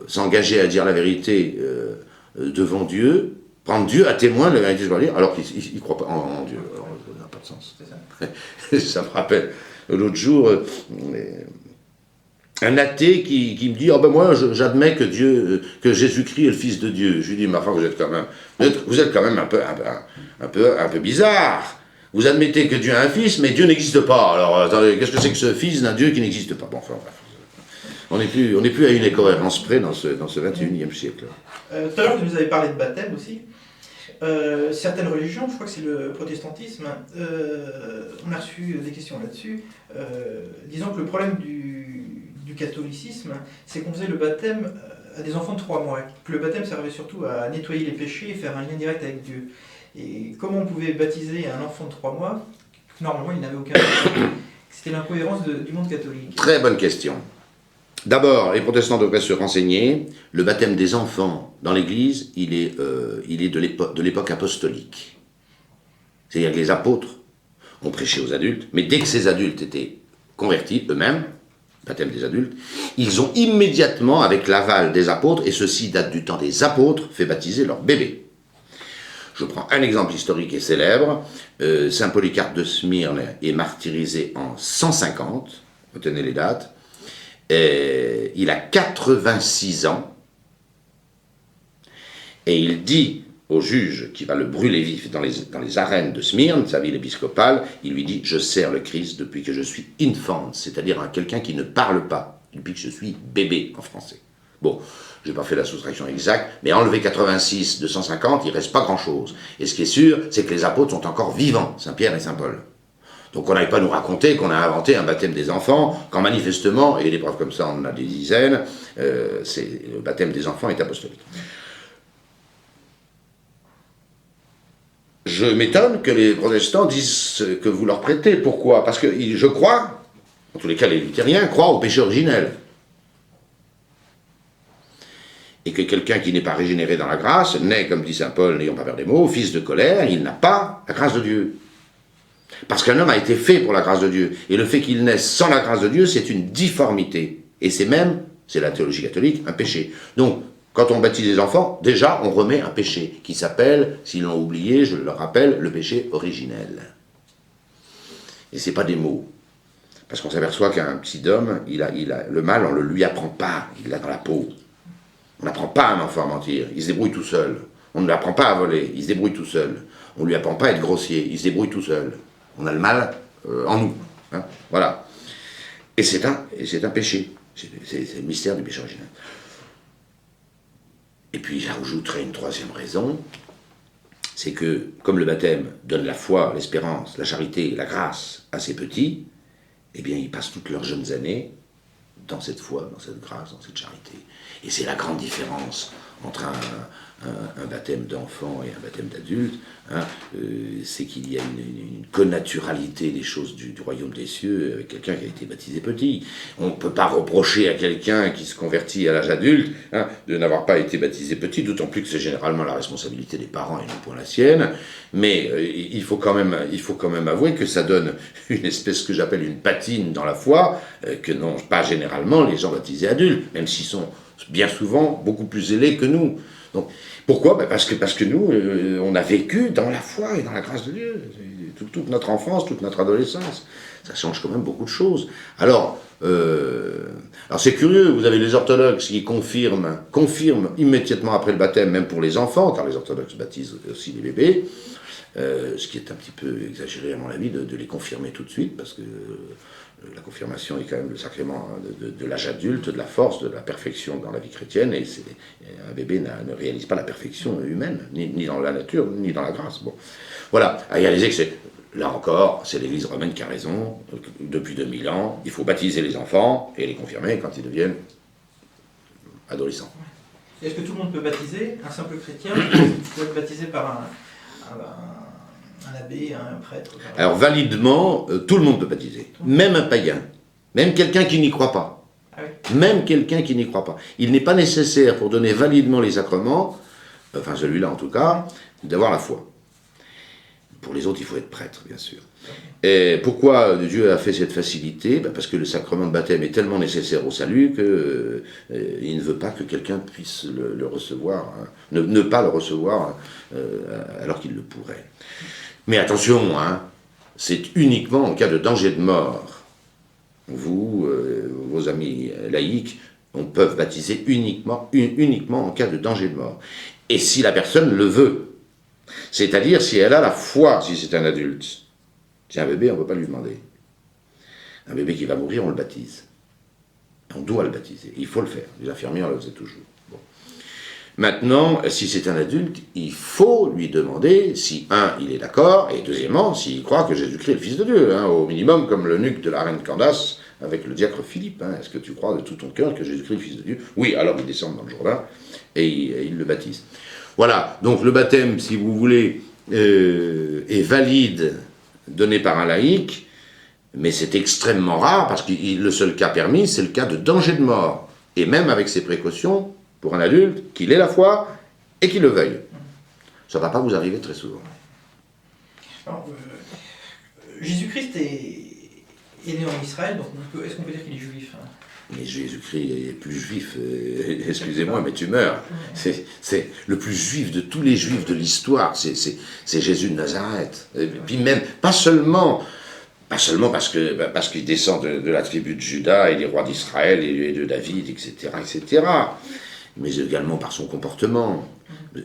s'engager à dire la vérité devant Dieu, prendre Dieu à témoin de la vérité, alors qu'il ne croit pas en Dieu. Alors, ça n'a pas de sens. Ça me rappelle l'autre jour un athée qui me dit moi j'admets que Jésus-Christ est le Fils de Dieu. Je lui dis mais enfin vous êtes quand même un peu bizarre. Vous admettez que Dieu a un fils, mais Dieu n'existe pas. Alors, attendez, qu'est-ce que c'est que ce fils d'un Dieu qui n'existe pas? Bon, enfin, bref. On n'est plus à une incohérence près dans ce 21e siècle. Tout à l'heure, vous nous avez parlé de baptême aussi. Certaines religions, je crois que c'est le protestantisme, on a reçu des questions là-dessus. Disons que le problème du catholicisme, c'est qu'on faisait le baptême à des enfants de 3 mois. Que le baptême servait surtout à nettoyer les péchés et faire un lien direct avec Dieu. Et comment on pouvait baptiser un enfant de 3 mois? Normalement, il n'avait aucun péché. C'était l'incohérence du monde catholique. Très bonne question. D'abord, les protestants devraient se renseigner. Le baptême des enfants dans l'Église, il est de l'époque apostolique. C'est-à-dire que les apôtres ont prêché aux adultes, mais dès que ces adultes étaient convertis eux-mêmes, baptême des adultes, ils ont immédiatement, avec l'aval des apôtres, et ceci date du temps des apôtres, fait baptiser leurs bébés. Je prends un exemple historique et célèbre. Saint Polycarpe de Smyrne est martyrisé en 150, retenez les dates. Il a 86 ans et il dit au juge qui va le brûler vif dans les arènes de Smyrne, sa ville épiscopale, il lui dit « Je sers le Christ depuis que je suis infant », c'est-à-dire à quelqu'un qui ne parle pas, depuis que je suis bébé en français. Bon, je n'ai pas fait la soustraction exacte, mais enlever 86 de 150, il ne reste pas grand-chose. Et ce qui est sûr, c'est que les apôtres sont encore vivants, Saint Pierre et Saint Paul. Donc on n'arrive pas à nous raconter qu'on a inventé un baptême des enfants, quand manifestement, et des preuves comme ça, on en a des dizaines, le baptême des enfants est apostolique. Je m'étonne que les protestants disent que vous leur prêtez. Pourquoi? Parce que je crois, en tous les cas les luthériens, croient au péché originel. Et que quelqu'un qui n'est pas régénéré dans la grâce, naît, comme dit saint Paul, n'ayons pas peur des mots, fils de colère, il n'a pas la grâce de Dieu. Parce qu'un homme a été fait pour la grâce de Dieu. Et le fait qu'il naisse sans la grâce de Dieu, c'est une difformité. Et c'est même, c'est la théologie catholique, un péché. Donc, quand on baptise les enfants, déjà, on remet un péché qui s'appelle, s'ils l'ont oublié, je le rappelle, le péché originel. Et c'est pas des mots. Parce qu'on s'aperçoit qu'un petit homme, le mal, on ne le lui apprend pas. Il l'a dans la peau. On n'apprend pas à un enfant à mentir. Il se débrouille tout seul. On ne l'apprend pas à voler. Il se débrouille tout seul. On ne lui apprend pas à être grossier. Il se débrouille tout seul. On a le mal en nous. Hein, voilà. Et c'est un péché. C'est le mystère du péché originel. Et puis j'ajouterai une troisième raison, c'est que, comme le baptême donne la foi, l'espérance, la charité, la grâce à ces petits, eh bien ils passent toutes leurs jeunes années dans cette foi, dans cette grâce, dans cette charité. Et c'est la grande différence entre un baptême d'enfant et un baptême d'adulte, hein, c'est qu'il y a une connaturalité des choses du royaume des cieux avec quelqu'un qui a été baptisé petit. On ne peut pas reprocher à quelqu'un qui se convertit à l'âge adulte, hein, de n'avoir pas été baptisé petit, d'autant plus que c'est généralement la responsabilité des parents et non point la sienne, mais il faut quand même avouer que ça donne une espèce que j'appelle une patine dans la foi, que n'ont pas généralement les gens baptisés adultes, même s'ils sont bien souvent beaucoup plus zélés que nous. Donc, pourquoi? Parce que nous, on a vécu dans la foi et dans la grâce de Dieu, toute notre enfance, toute notre adolescence. Ça change quand même beaucoup de choses. Alors c'est curieux, vous avez les orthodoxes qui confirment immédiatement après le baptême, même pour les enfants, car les orthodoxes baptisent aussi les bébés, ce qui est un petit peu exagéré à mon avis de les confirmer tout de suite, parce que la confirmation est quand même le sacrement de l'âge adulte, de la force, de la perfection dans la vie chrétienne, et un bébé ne réalise pas la perfection humaine, ni dans la nature, ni dans la grâce. Bon. Voilà, à réaliser que là encore, c'est l'Église romaine qui a raison, depuis 2000 ans, il faut baptiser les enfants et les confirmer quand ils deviennent adolescents. Est-ce que tout le monde peut baptiser? Un simple chrétien peut être baptisé par un abbé, un prêtre? Alors validement, tout le monde peut baptiser, même un païen, même quelqu'un qui n'y croit pas. Ah oui. Même quelqu'un qui n'y croit pas. Il n'est pas nécessaire pour donner validement les sacrements, enfin celui-là en tout cas, d'avoir la foi. Pour les autres, il faut être prêtre, bien sûr. Et pourquoi Dieu a fait cette facilité? Parce que le sacrement de baptême est tellement nécessaire au salut qu'il ne veut pas que quelqu'un puisse le recevoir, hein, ne pas le recevoir alors qu'il le pourrait. Mais attention, hein, c'est uniquement en cas de danger de mort. Vous, vos amis laïcs, on peut baptiser uniquement en cas de danger de mort. Et si la personne le veut, c'est-à-dire si elle a la foi, si c'est un adulte. C'est un bébé, on ne peut pas lui demander. Un bébé qui va mourir, on le baptise. On doit le baptiser. Il faut le faire. Les infirmières le faisaient toujours. Bon. Maintenant, si c'est un adulte, il faut lui demander si, un, il est d'accord, et deuxièmement, s'il croit que Jésus-Christ est le Fils de Dieu. Hein, au minimum, comme l'eunuque de la reine Candace avec le diacre Philippe. Hein. Est-ce que tu crois de tout ton cœur que Jésus-Christ est le Fils de Dieu? Oui, alors il descend dans le Jourdain et il le baptise. Voilà, donc le baptême, si vous voulez, est valide, donné par un laïc, mais c'est extrêmement rare, parce que le seul cas permis, c'est le cas de danger de mort. Et même avec ces précautions, pour un adulte, qu'il ait la foi et qu'il le veuille. Ça ne va pas vous arriver très souvent. Alors, Jésus-Christ est né en Israël, donc est-ce qu'on peut dire qu'il est juif, hein? Mais Jésus-Christ est plus juif, excusez-moi, mais tu meurs. C'est le plus juif de tous les juifs de l'histoire, c'est Jésus de Nazareth. Et puis même, pas seulement parce qu'il descend de la tribu de Juda et des rois d'Israël et de David, etc., mais également par son comportement,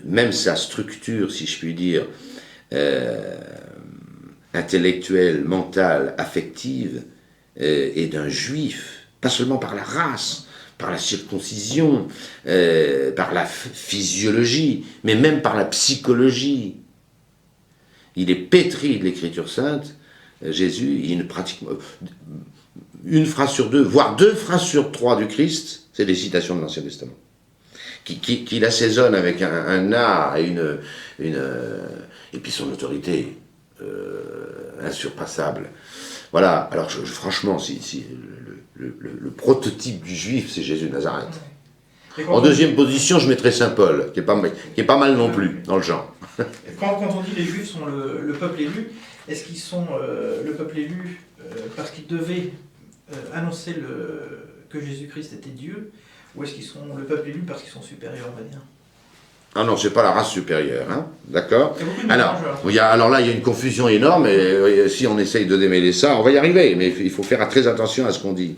même sa structure, si je puis dire, intellectuelle, mentale, affective, est d'un juif. Pas seulement par la race, par la circoncision, par la physiologie, mais même par la psychologie. Il est pétri de l'Écriture sainte. Jésus, il pratique une phrase sur deux, voire 2 phrases sur 3 du Christ, c'est des citations de l'Ancien Testament, qui l'assaisonnent avec un art et et puis son autorité insurpassable. Voilà, alors franchement, si le prototype du juif, c'est Jésus de Nazareth. En deuxième position, je mettrais Saint Paul, qui est pas mal non plus, dans le genre. Quand on dit les juifs sont le peuple élu, est-ce qu'ils sont le peuple élu parce qu'ils devaient annoncer que Jésus-Christ était Dieu, ou est-ce qu'ils sont le peuple élu parce qu'ils sont supérieurs, on va dire? Ah non, c'est pas la race supérieure, hein, d'accord? Alors là, il y a une confusion énorme, et si on essaye de démêler ça, on va y arriver, mais il faut faire très attention à ce qu'on dit.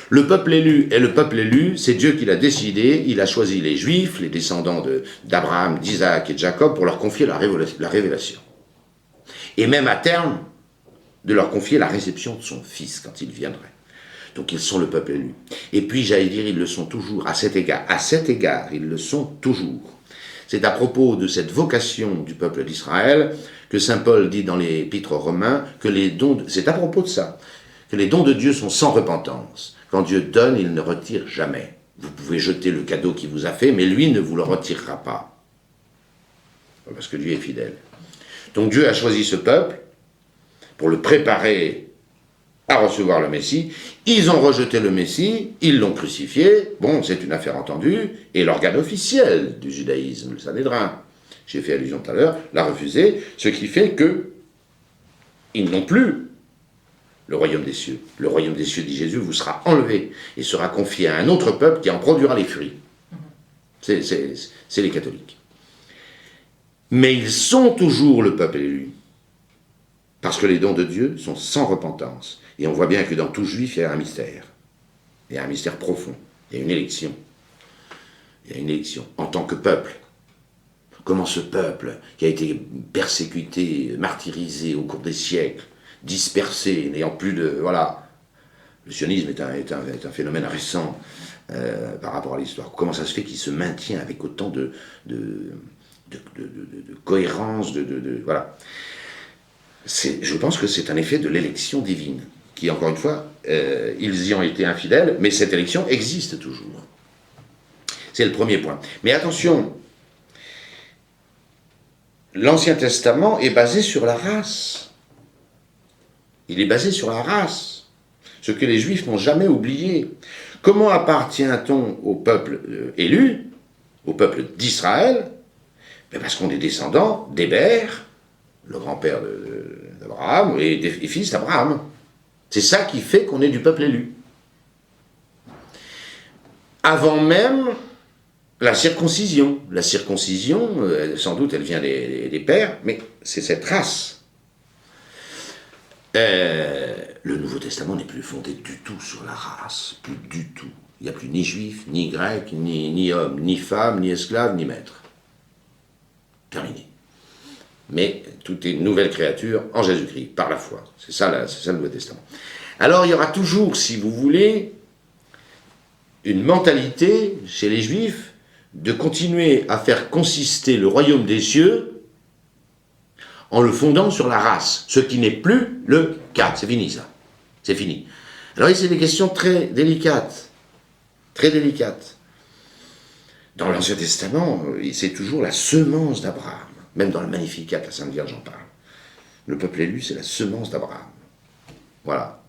Le peuple élu est le peuple élu, c'est Dieu qui l'a décidé, il a choisi les Juifs, les descendants d'Abraham, d'Isaac et de Jacob, pour leur confier la révélation. Et même à terme, de leur confier la réception de son fils quand il viendrait. Donc ils sont le peuple élu. Et puis, j'allais dire, ils le sont toujours, à cet égard, ils le sont toujours. C'est à propos de cette vocation du peuple d'Israël que saint Paul dit dans l'Épître aux Romains que c'est à propos de ça, que les dons de Dieu sont sans repentance. Quand Dieu donne, il ne retire jamais. Vous pouvez jeter le cadeau qu'il vous a fait, mais lui ne vous le retirera pas. Parce que Dieu est fidèle. Donc Dieu a choisi ce peuple pour le préparer à recevoir le Messie. Ils ont rejeté le Messie, ils l'ont crucifié. Bon, c'est une affaire entendue. Et l'organe officiel du judaïsme, le Sanhédrin, j'ai fait allusion tout à l'heure, l'a refusé, ce qui fait que ils n'ont plus le royaume des cieux. Le royaume des cieux, dit Jésus, vous sera enlevé et sera confié à un autre peuple qui en produira les fruits. C'est les catholiques. Mais ils sont toujours le peuple élu. Parce que les dons de Dieu sont sans repentance. Et on voit bien que dans tout juif, il y a un mystère. Il y a un mystère profond. Il y a une élection. Il y a une élection en tant que peuple. Comment ce peuple, qui a été persécuté, martyrisé au cours des siècles, dispersé, n'ayant plus de... Voilà. Le sionisme est un phénomène récent par rapport à l'histoire. Comment ça se fait qu'il se maintient avec autant de cohérence, voilà. Je pense que c'est un effet de l'élection divine, qui, encore une fois, ils y ont été infidèles, mais cette élection existe toujours. C'est le premier point. Mais attention, l'Ancien Testament est basé sur la race. Il est basé sur la race, ce que les Juifs n'ont jamais oublié. Comment appartient-on au peuple élu, au peuple d'Israël? Parce qu'on est descendant d'Héber, le grand-père d'Abraham, et fils d'Abraham. C'est ça qui fait qu'on est du peuple élu. Avant même la circoncision. La circoncision, sans doute, elle vient des pères, mais c'est cette race. Le Nouveau Testament n'est plus fondé du tout sur la race, plus du tout. Il n'y a plus ni juif, ni grec, ni homme, ni femme, ni esclave, ni maître. Terminé. Mais tout est une nouvelle créature en Jésus-Christ, par la foi. C'est ça le Nouveau Testament. Alors il y aura toujours, si vous voulez, une mentalité chez les Juifs de continuer à faire consister le royaume des cieux en le fondant sur la race, ce qui n'est plus le cas. C'est fini ça. C'est fini. Alors ici, c'est des questions très délicates. Très délicates. Dans l'Ancien Testament, c'est toujours la semence d'Abraham. Même dans le Magnificat, la Sainte Vierge en parle. Le peuple élu, c'est la semence d'Abraham. Voilà.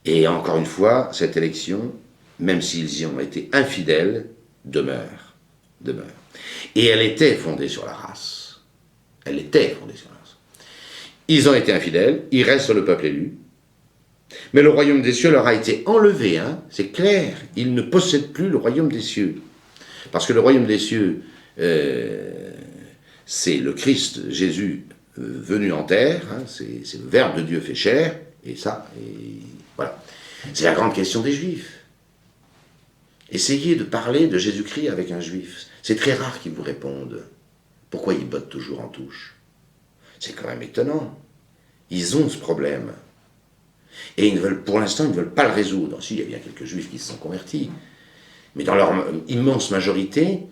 Et encore une fois, cette élection, même s'ils y ont été infidèles, demeure. Et elle était fondée sur la race. Elle était fondée sur la race. Ils ont été infidèles, ils restent sur le peuple élu, mais le royaume des cieux leur a été enlevé, hein, c'est clair. Ils ne possèdent plus le royaume des cieux. Parce que le royaume des cieux, c'est le Christ, Jésus, venu en terre, hein, c'est le Verbe de Dieu fait chair, et ça, voilà. C'est la grande question des Juifs. Essayez de parler de Jésus-Christ avec un Juif. C'est très rare qu'ils vous répondent. Pourquoi ils bottent toujours en touche? C'est quand même étonnant. Ils ont ce problème. Et pour l'instant, ils ne veulent pas le résoudre. Si, il y a bien quelques Juifs qui se sont convertis. Mais dans leur immense majorité,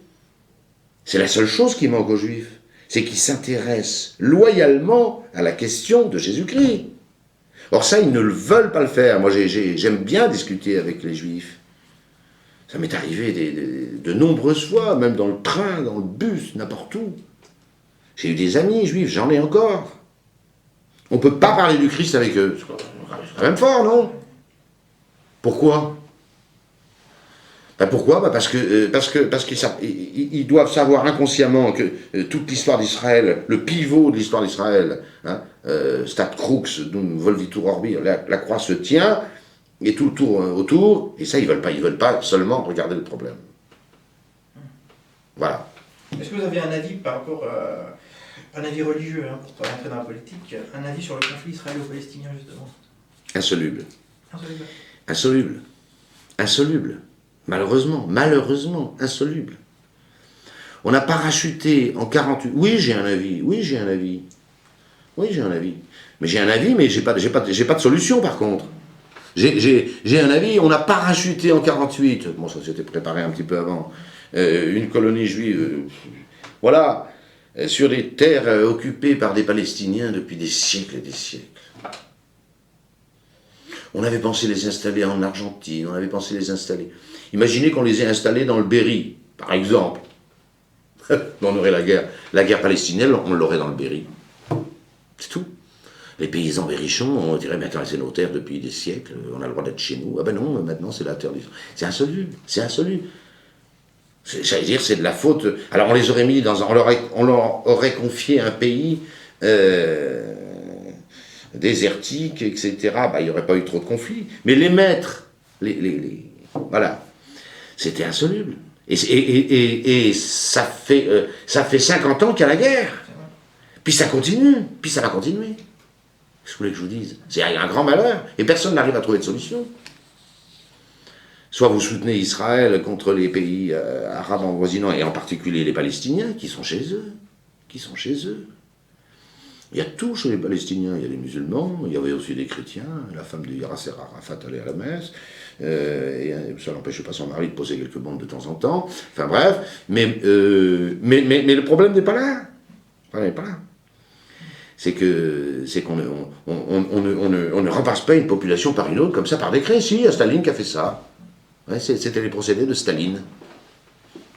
c'est la seule chose qui manque aux Juifs. C'est qu'ils s'intéressent loyalement à la question de Jésus-Christ. Or ça, ils ne veulent pas le faire. Moi, j'aime bien discuter avec les Juifs. Ça m'est arrivé de nombreuses fois, même dans le train, dans le bus, n'importe où. J'ai eu des amis Juifs, j'en ai encore. On ne peut pas parler du Christ avec eux. C'est quand même fort, non? Pourquoi? Pourquoi? Parce qu'ils doivent savoir inconsciemment que toute l'histoire d'Israël, le pivot de l'histoire d'Israël, hein, Stat Crux, dum volvitur orbi, la croix se tient, et tout le tour autour, et ça ils veulent pas seulement regarder le problème. Voilà. Est-ce que vous avez un avis par rapport à un avis religieux, hein, pour ne pas rentrer dans la politique, un avis sur le conflit israélo-palestinien justement? Insoluble. Insoluble. Insoluble. Insoluble. Malheureusement, insoluble. On a parachuté en 48... Oui, j'ai un avis. Mais j'ai un avis, mais j'ai pas de solution par contre. J'ai un avis, on a parachuté en 48, bon ça s'était préparé un petit peu avant, une colonie juive, voilà, sur des terres occupées par des Palestiniens depuis des siècles et des siècles. On avait pensé les installer en Argentine, on avait pensé les installer. Imaginez qu'on les ait installés dans le Berry, par exemple. On aurait la guerre palestinienne, on l'aurait dans le Berry. C'est tout. Les paysans berrichons, on dirait, mais attends, c'est nos terres depuis des siècles, on a le droit d'être chez nous. Ah ben non, maintenant c'est la terre du... C'est insoluble. J'allais dire, c'est de la faute... Alors on les aurait mis dans... On leur aurait confié un pays désertique, etc. Il n'y aurait pas eu trop de conflits. Mais les mettre, voilà, c'était insoluble. Et ça fait 50 ans qu'il y a la guerre. Puis ça continue, puis ça va continuer. Qu'est-ce que vous voulez que je vous dise? C'est un grand malheur, et personne n'arrive à trouver de solution. Soit vous soutenez Israël contre les pays arabes avoisinants, et en particulier les Palestiniens, qui sont chez eux. Il y a tout chez les Palestiniens, il y a des musulmans, il y avait aussi des chrétiens, la femme de Yasser Arafat allait à la messe, et ça n'empêchait pas son mari de poser quelques bandes de temps en temps, enfin bref, mais le problème n'est pas là. Le problème n'est pas là. C'est qu'on ne remplace pas une population par une autre comme ça par décret. Si, il y a Staline qui a fait ça. Ouais, c'était les procédés de Staline.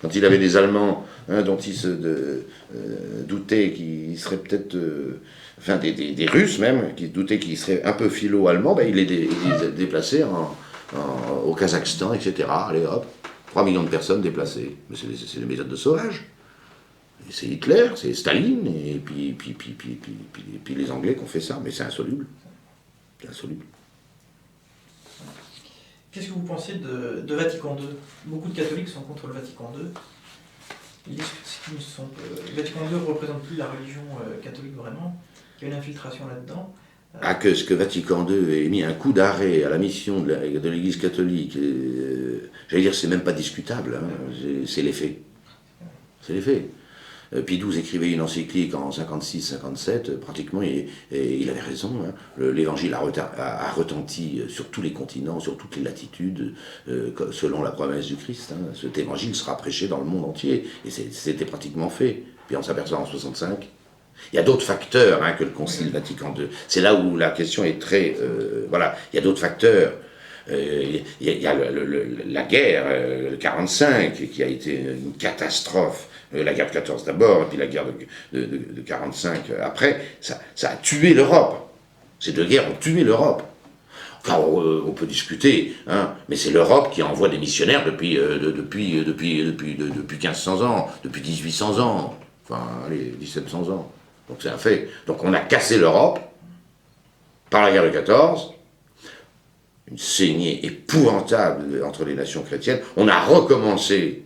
Quand il avait des Allemands dont il se doutait qu'ils seraient peut-être... enfin, des Russes même, qui doutaient qu'ils seraient un peu philo-allemands, il les déplaçait au Kazakhstan, etc. Allez hop, 3 millions de personnes déplacées. Mais c'est des méthodes de sauvage. C'est Hitler, c'est Staline, et puis les Anglais qui ont fait ça, mais c'est insoluble. C'est insoluble. Qu'est-ce que vous pensez de Vatican II? Beaucoup de catholiques sont contre le Vatican II. Ils disent que le Vatican II ne représente plus la religion catholique vraiment, qu'il y a une infiltration là-dedans. Que ce que Vatican II ait mis un coup d'arrêt à la mission de l'Église catholique, j'allais dire, c'est même pas discutable, hein, c'est les faits. C'est les faits. Pie XII écrivait une encyclique en 56-57, pratiquement, et il avait raison. Hein. L'évangile a retenti sur tous les continents, sur toutes les latitudes, selon la promesse du Christ. Hein. Cet évangile sera prêché dans le monde entier, et c'était pratiquement fait. Puis on s'aperçoit en 65. Il y a d'autres facteurs que le Concile Vatican II. C'est là où la question est très... voilà, il y a d'autres facteurs. Il y a la guerre, le 45, qui a été une catastrophe. La guerre de 14 d'abord, et puis la guerre de 45 après. Ça a tué l'Europe. Ces deux guerres ont tué l'Europe. Enfin, on peut discuter, mais c'est l'Europe qui envoie des missionnaires depuis 1500 ans, depuis 1800 ans. Enfin, allez, 1700 ans. Donc c'est un fait. Donc on a cassé l'Europe par la guerre de 14, une saignée épouvantable entre les nations chrétiennes. On a recommencé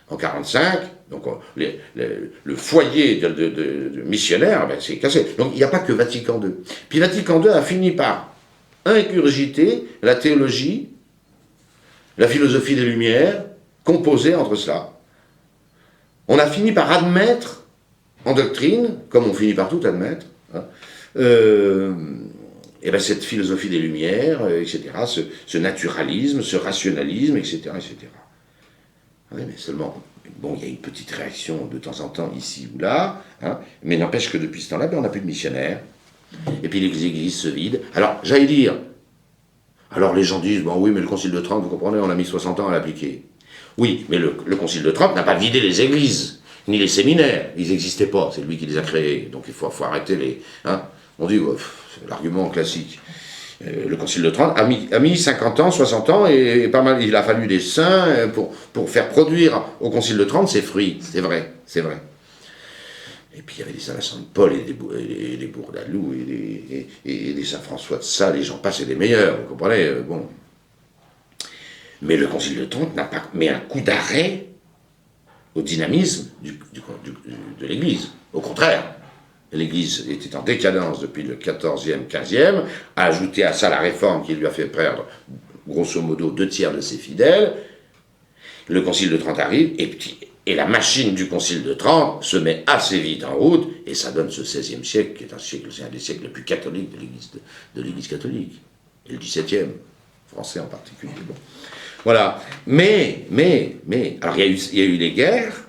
en 45, donc le foyer de missionnaires, c'est cassé. Donc il n'y a pas que Vatican II. Puis Vatican II a fini par ingurgiter la théologie, la philosophie des Lumières, composée entre cela. On a fini par admettre en doctrine, comme on finit par tout admettre, cette philosophie des Lumières, etc., ce naturalisme, ce rationalisme, etc., etc. Oui, mais seulement, bon, il y a une petite réaction de temps en temps, ici ou là, mais n'empêche que depuis ce temps-là, on n'a plus de missionnaires, et puis les églises se vident. Alors, j'allais dire, alors les gens disent, bon oui, mais le Concile de Trente, vous comprenez, on a mis 60 ans à l'appliquer. Oui, mais le Concile de Trente n'a pas vidé les églises, ni les séminaires, ils n'existaient pas, c'est lui qui les a créés, donc il faut arrêter les... On dit, c'est l'argument classique. Le Concile de Trente a mis 50 ans, 60 ans, et pas mal, il a fallu des saints pour faire produire au Concile de Trente ses fruits, c'est vrai, c'est vrai. Et puis il y avait des saints Vincent de Paul, et des Bourdaloue, et des saints François de Sales, les gens passent, et des meilleurs, vous comprenez, bon. Mais le Concile de Trente n'a pas mis un coup d'arrêt au dynamisme de l'Église. Au contraire, l'Église était en décadence depuis le 14e, 15e, a ajouté à ça la réforme qui lui a fait perdre, grosso modo, 2/3 de ses fidèles. Le Concile de Trente arrive, et la machine du Concile de Trente se met assez vite en route, et ça donne ce XVIe siècle, qui est un des siècles les plus catholiques de l'Église catholique, et le XVIIe, français en particulier. Bon. Voilà. Mais, alors il y a eu les guerres,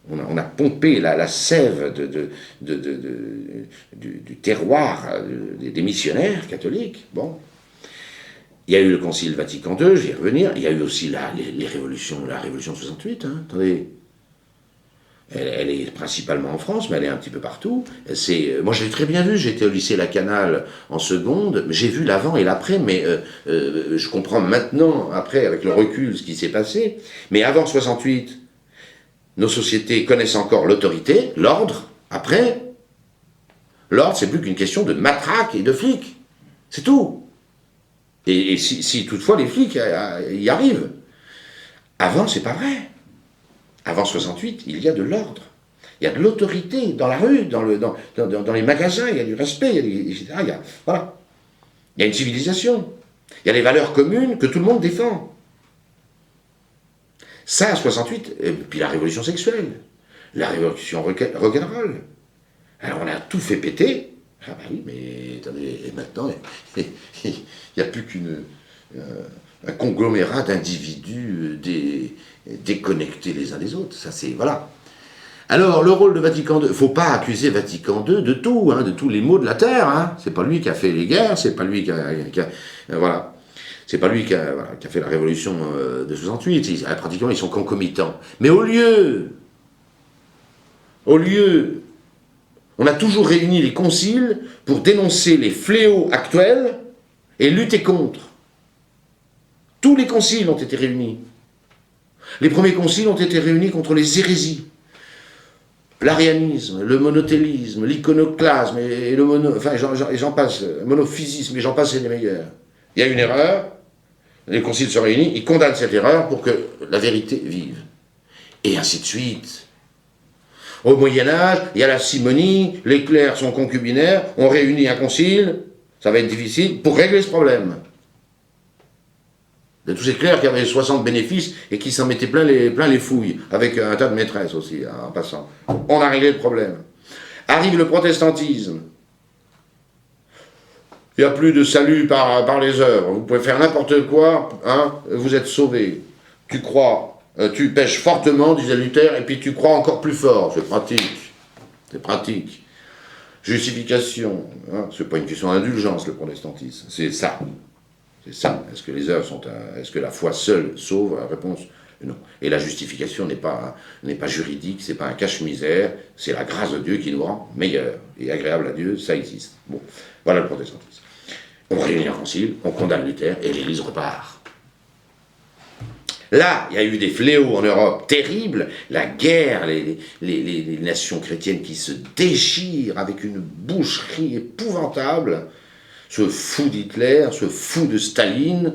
on a pompé la sève du terroir des missionnaires catholiques. Bon. Il y a eu le Concile Vatican II, je vais y revenir. Il y a eu aussi les révolutions, la Révolution de 68. Attendez. Elle est principalement en France, mais elle est un petit peu partout. Moi, je l'ai très bien vu. J'étais au lycée La Canale en seconde. J'ai vu l'avant et l'après, mais je comprends maintenant, après, avec le recul, ce qui s'est passé. Mais avant 68, nos sociétés connaissent encore l'autorité, l'ordre. Après, l'ordre, c'est plus qu'une question de matraque et de flics. C'est tout. Et si toutefois les flics y arrivent. Avant, c'est pas vrai. Avant 68, il y a de l'ordre. Il y a de l'autorité dans la rue, dans les magasins, il y a du respect, etc. Voilà. Il y a une civilisation. Il y a les valeurs communes que tout le monde défend. Ça, à 68, et puis la révolution sexuelle, la révolution rock'n'roll. Alors on a tout fait péter. Ah bah oui, mais attendez, et maintenant, il n'y a plus qu'un conglomérat d'individus déconnectés les uns des autres. Ça, c'est... Voilà. Alors, le rôle de Vatican II, il ne faut pas accuser Vatican II de tout, de tous les maux de la terre. C'est pas lui qui a fait les guerres, c'est pas lui qui a voilà. C'est pas lui qui a fait la révolution de 68. Pratiquement, ils sont concomitants. Mais au lieu, on a toujours réuni les conciles pour dénoncer les fléaux actuels et lutter contre. Tous les conciles ont été réunis. Les premiers conciles ont été réunis contre les hérésies. L'arianisme, le monothélisme, l'iconoclasme, et j'en passe, le monophysisme, et j'en passe, c'est les meilleurs. Il y a une erreur, les conciles sont réunis, ils condamnent cette erreur pour que la vérité vive. Et ainsi de suite. Au Moyen-Âge, il y a la simonie, les clercs sont concubinaires, on réunit un concile, ça va être difficile, pour régler ce problème. De tous ces clercs qui avaient 60 bénéfices et qui s'en mettaient plein les fouilles, avec un tas de maîtresses aussi, en passant. On a réglé le problème. Arrive le protestantisme. Il n'y a plus de salut par les œuvres. Vous pouvez faire n'importe quoi, hein, vous êtes sauvés. Tu crois, tu pêches fortement, disait Luther, et puis tu crois encore plus fort. C'est pratique. C'est pratique. Justification. Hein, c'est pas une question d'indulgence, le protestantisme. C'est ça. C'est ça. Est-ce que les œuvres sont... Est-ce que la foi seule sauve? Réponse, non. Et la justification n'est pas juridique, c'est pas un cache-misère, c'est la grâce de Dieu qui nous rend meilleurs et agréables à Dieu, ça existe. Bon, voilà le protestantisme. On réunit un concile, on condamne Luther, et l'Église repart. Là, il y a eu des fléaux en Europe terribles, la guerre, les nations chrétiennes qui se déchirent avec une boucherie épouvantable, ce fou d'Hitler, ce fou de Staline,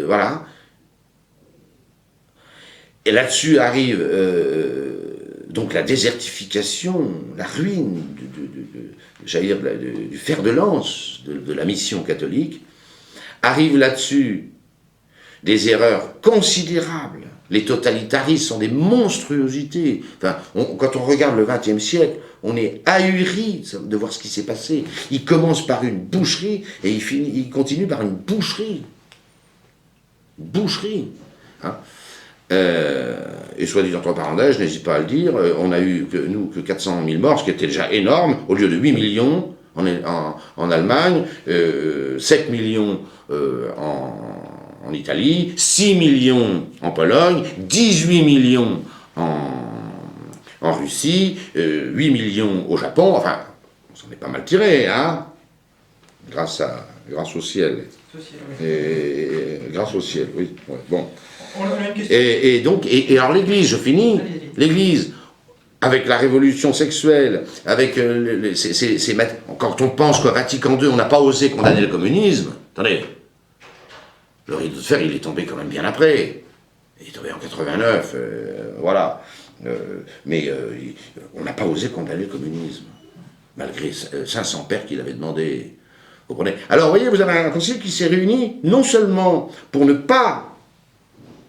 voilà. Et là-dessus arrive donc la désertification, la ruine, j'allais dire, du fer de lance de la mission catholique. Arrive là-dessus des erreurs considérables. Les totalitarismes sont des monstruosités. Enfin, quand on regarde le XXe siècle, on est ahuri de voir ce qui s'est passé. Il commence par une boucherie et il continue par une boucherie. Boucherie. Hein. Et soit dit entre parenthèses, je n'hésite pas à le dire, on a eu que 400 000 morts, ce qui était déjà énorme, au lieu de 8 millions en Allemagne, 7 millions en Italie, 6 millions en Pologne, 18 millions en Russie, 8 millions au Japon, enfin, on s'en est pas mal tiré, hein, grâce au ciel. Grâce au ciel, oui. Ouais, bon. On a une question. Et donc, alors l'Église, je finis, l'Église, avec la révolution sexuelle, avec quand on pense qu'au Vatican II, on n'a pas osé condamner le communisme, attendez, le rideau de fer, il est tombé quand même bien après. Il est tombé en 89, voilà. Mais on n'a pas osé condamner le communisme, malgré 500 pères qu'il avait demandé. Vous comprenez? Alors, vous voyez, vous avez un concile qui s'est réuni, non seulement pour ne pas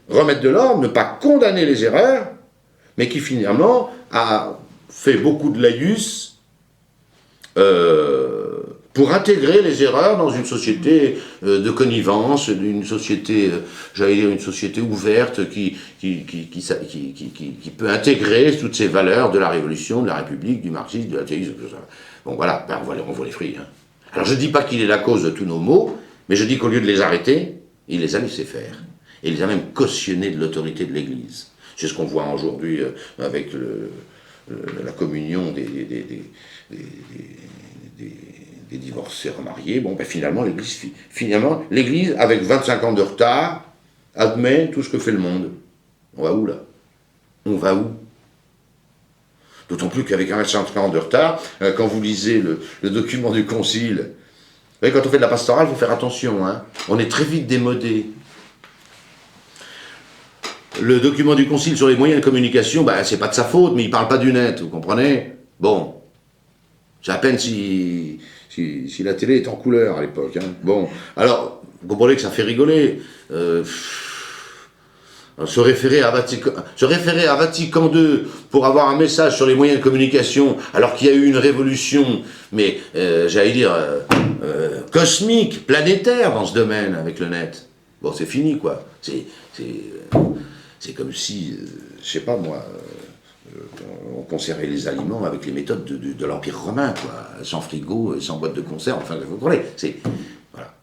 remettre de l'ordre, ne pas condamner les erreurs, mais qui finalement a fait beaucoup de laïus pour intégrer les erreurs dans une société de connivence, une société, j'allais dire une société ouverte qui peut intégrer toutes ces valeurs de la Révolution, de la République, du marxisme, de l'athéisme, tout ça. Bon voilà, ben on voit les fruits. Hein. Alors je ne dis pas qu'il est la cause de tous nos maux, mais je dis qu'au lieu de les arrêter, il les a laissés faire. Et il les a même cautionnés de l'autorité de l'Église. C'est ce qu'on voit aujourd'hui avec la communion des divorcés remariés. Bon, ben finalement, l'Église, avec 25 ans de retard, admet tout ce que fait le monde. On va où, là? On va où? D'autant plus qu'avec 25 ans de retard, quand vous lisez le document du Concile, vous voyez, quand on fait de la pastorale, il faut faire attention. Hein. On est très vite démodé. Le document du Concile sur les moyens de communication, ben, c'est pas de sa faute, mais il parle pas du net, vous comprenez? Bon, c'est à peine si la télé est en couleur à l'époque. Hein. Bon, alors, vous comprenez que ça fait rigoler. Se référer à Vatican II pour avoir un message sur les moyens de communication, alors qu'il y a eu une révolution, mais j'allais dire cosmique, planétaire dans ce domaine avec le net. Bon, c'est fini, quoi. C'est comme si, je sais pas moi, on conservait les aliments avec les méthodes de l'Empire romain, quoi, sans frigo, sans boîte de conserve, enfin, vous comprenez, voilà.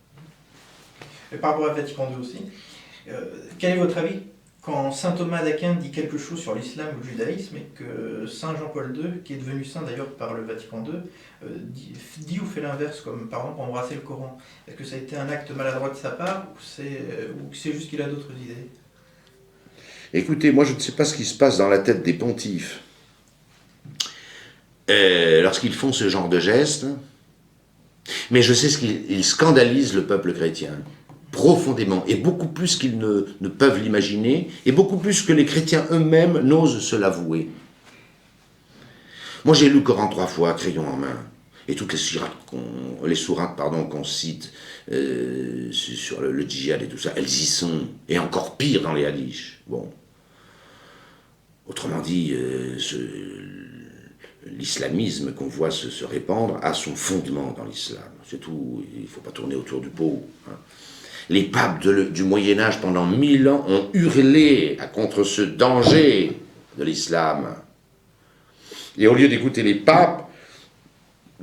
Et par rapport à Vatican II aussi, quel est votre avis quand saint Thomas d'Aquin dit quelque chose sur l'islam ou le judaïsme et que saint Jean-Paul II, qui est devenu saint d'ailleurs par le Vatican II, dit ou fait l'inverse, comme par exemple embrasser le Coran? Est-ce que ça a été un acte maladroit de sa part ou c'est juste qu'il a d'autres idées? Écoutez, moi je ne sais pas ce qui se passe dans la tête des pontifes lorsqu'ils font ce genre de gestes, mais je sais ce qu'ils scandalisent le peuple chrétien profondément, et beaucoup plus qu'ils ne peuvent l'imaginer, et beaucoup plus que les chrétiens eux-mêmes n'osent se l'avouer. Moi j'ai lu le Coran 3 fois, crayon en main, Et toutes les sourates qu'on cite sur le djihad et tout ça, elles y sont. Et encore pire dans les hadiths. Bon. Autrement dit, l'islamisme qu'on voit se répandre a son fondement dans l'islam. C'est tout, il ne faut pas tourner autour du pot. Hein. Les papes du Moyen-Âge, pendant 1000 ans, ont hurlé contre ce danger de l'islam. Et au lieu d'écouter les papes,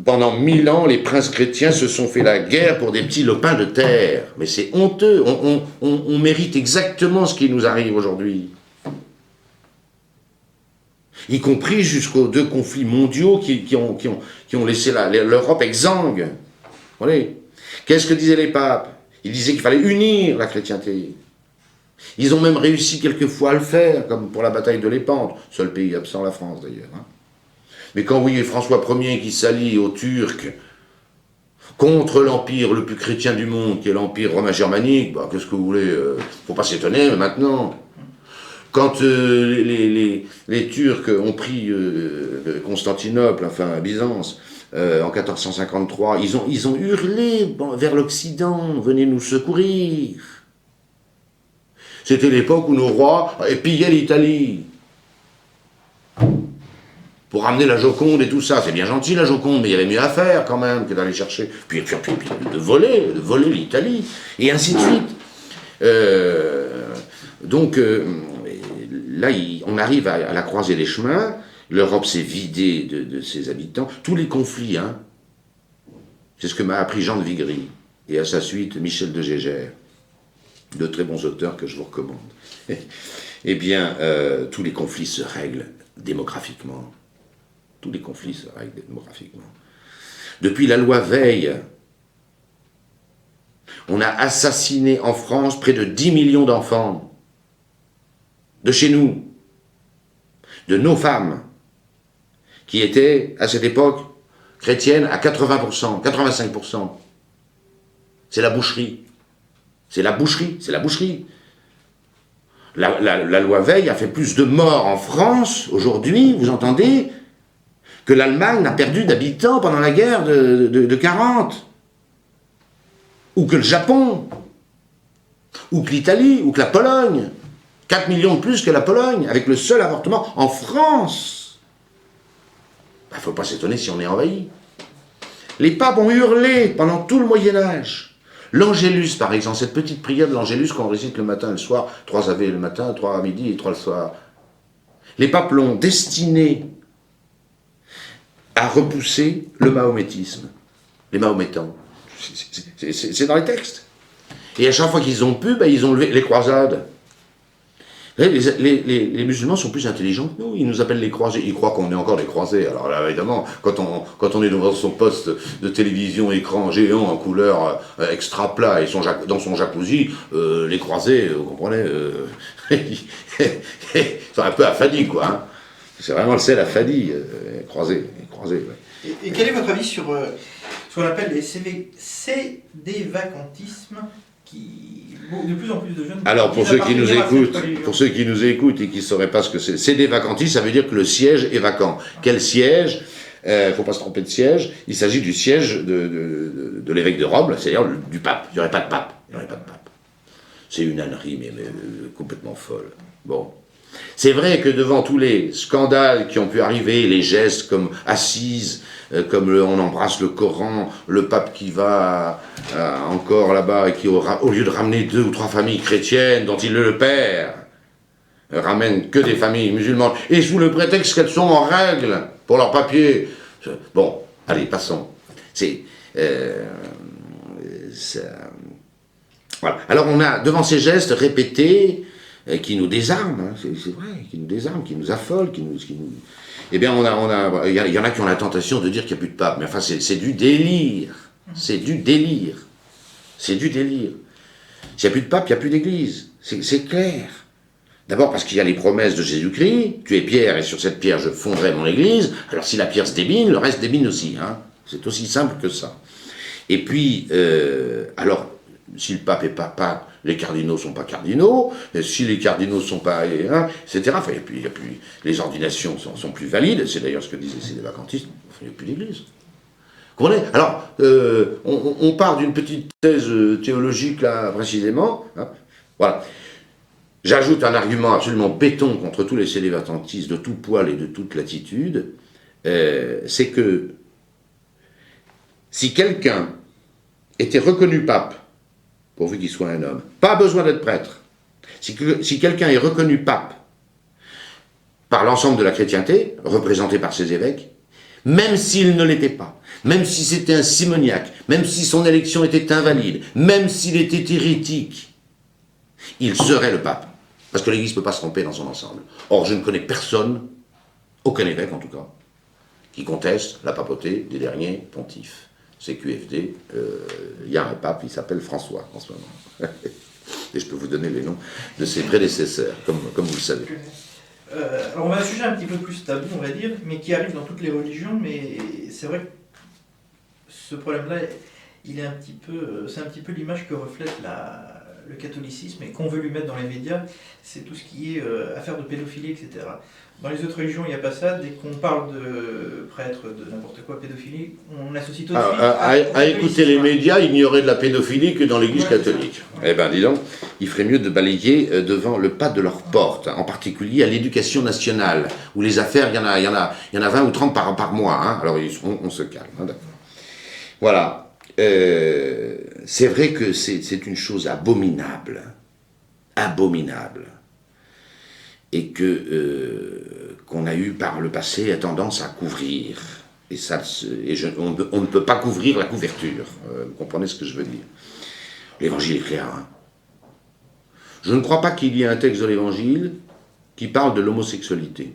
pendant 1000 ans, les princes chrétiens se sont fait la guerre pour des petits lopins de terre. Mais c'est honteux, on mérite exactement ce qui nous arrive aujourd'hui. Y compris jusqu'aux 2 conflits mondiaux qui ont laissé l'Europe exsangue. Voyez. Qu'est-ce que disaient les papes? Ils disaient qu'il fallait unir la chrétienté. Ils ont même réussi quelquefois à le faire, comme pour la bataille de Lépante, seul pays absent, la France d'ailleurs. Hein. Mais quand vous voyez François Ier qui s'allie aux Turcs contre l'empire le plus chrétien du monde, qui est l'empire romain germanique, bah, qu'est-ce que vous voulez, faut pas s'étonner maintenant. Quand les Turcs ont pris Constantinople, enfin Byzance, en 1453, ils ont hurlé vers l'Occident, venez nous secourir. C'était l'époque où nos rois pillaient l'Italie pour ramener la Joconde et tout ça. C'est bien gentil la Joconde, mais il y avait mieux à faire quand même que d'aller chercher, puis de voler l'Italie, et ainsi de suite. Donc là, on arrive à la croisée des chemins. L'Europe s'est vidée de ses habitants. Tous les conflits, hein, c'est ce que m'a appris Jean de Vigry, et à sa suite Michel de Gégère, de très bons auteurs que je vous recommande. Eh bien, tous les conflits se règlent démographiquement. Tous les conflits se règlent démographiquement. Depuis la loi Veil, on a assassiné en France près de 10 millions d'enfants. De chez nous. De nos femmes. Qui étaient, à cette époque, chrétiennes à 80%, 85%. C'est la boucherie. C'est la boucherie. La loi Veil a fait plus de morts en France, aujourd'hui, vous entendez, que l'Allemagne n'a perdu d'habitants pendant la guerre de 40. Ou que le Japon. Ou que l'Italie, ou que la Pologne. 4 millions de plus que la Pologne, avec le seul avortement en France. Il ne faut pas s'étonner si on est envahi. Les papes ont hurlé pendant tout le Moyen-Âge. L'Angélus, par exemple, cette petite prière de l'Angélus qu'on récite le matin et le soir, 3 Ave le matin, 3 à midi et 3 le soir. Les papes l'ont destiné à repousser le mahométisme, les mahométans. C'est dans les textes. Et à chaque fois qu'ils ont pu, ils ont levé les croisades. Les musulmans sont plus intelligents que nous, ils nous appellent les croisés, ils croient qu'on est encore des croisés. Alors là, évidemment, quand on est devant son poste de télévision, écran géant en couleur extra plat et dans son jacuzzi, les croisés, vous comprenez, ils sont un peu affadis, quoi. Hein. C'est vraiment le sel affadi, croisés. Ouais. Et quel est votre avis sur ce qu'on appelle les cédévacantismes qui... de plus en plus de jeunes... Alors, pour ceux qui nous écoutent et qui ne sauraient pas ce que c'est des vacantistes, ça veut dire que le siège est vacant. Quel siège? Il ne faut pas se tromper de siège. Il s'agit du siège de l'évêque de Rome, c'est-à-dire du pape. Il n'y aurait pas de pape. C'est une ânerie, mais complètement folle. Bon. C'est vrai que devant tous les scandales qui ont pu arriver, les gestes comme Assise, comme on embrasse le Coran, le pape qui va encore là-bas et qui, au lieu de ramener 2 ou 3 familles chrétiennes dont il est le père, ramène que des familles musulmanes, et sous le prétexte qu'elles sont en règle pour leurs papiers. Bon, allez, passons. Voilà. Alors on a, devant ces gestes répétés, qui nous désarment, hein, c'est vrai, qui nous désarment, qui nous affolent, eh bien, il y en a qui ont la tentation de dire qu'il n'y a plus de pape, mais enfin, c'est du délire. C'est du délire. S'il n'y a plus de pape, il n'y a plus d'église. C'est clair. D'abord parce qu'il y a les promesses de Jésus-Christ, tu es pierre et sur cette pierre je fonderai mon église, alors si la pierre se débine, le reste débine aussi. Hein. C'est aussi simple que ça. Et puis, alors, si le pape n'est pas pape, les cardinaux ne sont pas cardinaux, et si les cardinaux ne sont pas... Hein, etc. Enfin, et puis, les ordinations sont plus valides, c'est d'ailleurs ce que disaient ces vacantistes, il n'y a plus d'église. comprenez? Alors, on part d'une petite thèse théologique, là, précisément. Hein, voilà. J'ajoute un argument absolument béton contre tous les célibatantistes de tout poil et de toute latitude. C'est que si quelqu'un était reconnu pape, pourvu qu'il soit un homme, pas besoin d'être prêtre, si quelqu'un est reconnu pape par l'ensemble de la chrétienté, représenté par ses évêques, même s'il ne l'était pas, même si c'était un simoniaque, même si son élection était invalide, même s'il était hérétique, il serait le pape. Parce que l'Église ne peut pas se tromper dans son ensemble. Or, je ne connais personne, aucun évêque en tout cas, qui conteste la papauté des derniers pontifes. CQFD, il y a un pape, il s'appelle François en ce moment. Et je peux vous donner les noms de ses prédécesseurs, comme vous le savez. Alors on va à un sujet un petit peu plus tabou, on va dire, mais qui arrive dans toutes les religions, mais c'est vrai que ce problème-là, c'est un petit peu l'image que reflète le catholicisme et qu'on veut lui mettre dans les médias, c'est tout ce qui est affaire de pédophilie, etc. Dans les autres religions, il n'y a pas ça. Dès qu'on parle de prêtre, de n'importe quoi, pédophilie, on associe tout de suite à écouter les médias, il n'y aurait de la pédophilie que dans l'Église catholique. Eh bien, dis donc, il ferait mieux de balayer devant le pas de leur porte, en particulier à l'éducation nationale, où les affaires, il y en a 20 ou 30 par mois. Hein. Alors, on se calme, hein, d'accord. Voilà. C'est vrai que c'est une chose abominable, et qu'on a eu par le passé tendance à couvrir, on ne peut pas couvrir la couverture, vous comprenez ce que je veux dire. L'évangile est clair, hein. Je ne crois pas qu'il y ait un texte de l'évangile qui parle de l'homosexualité.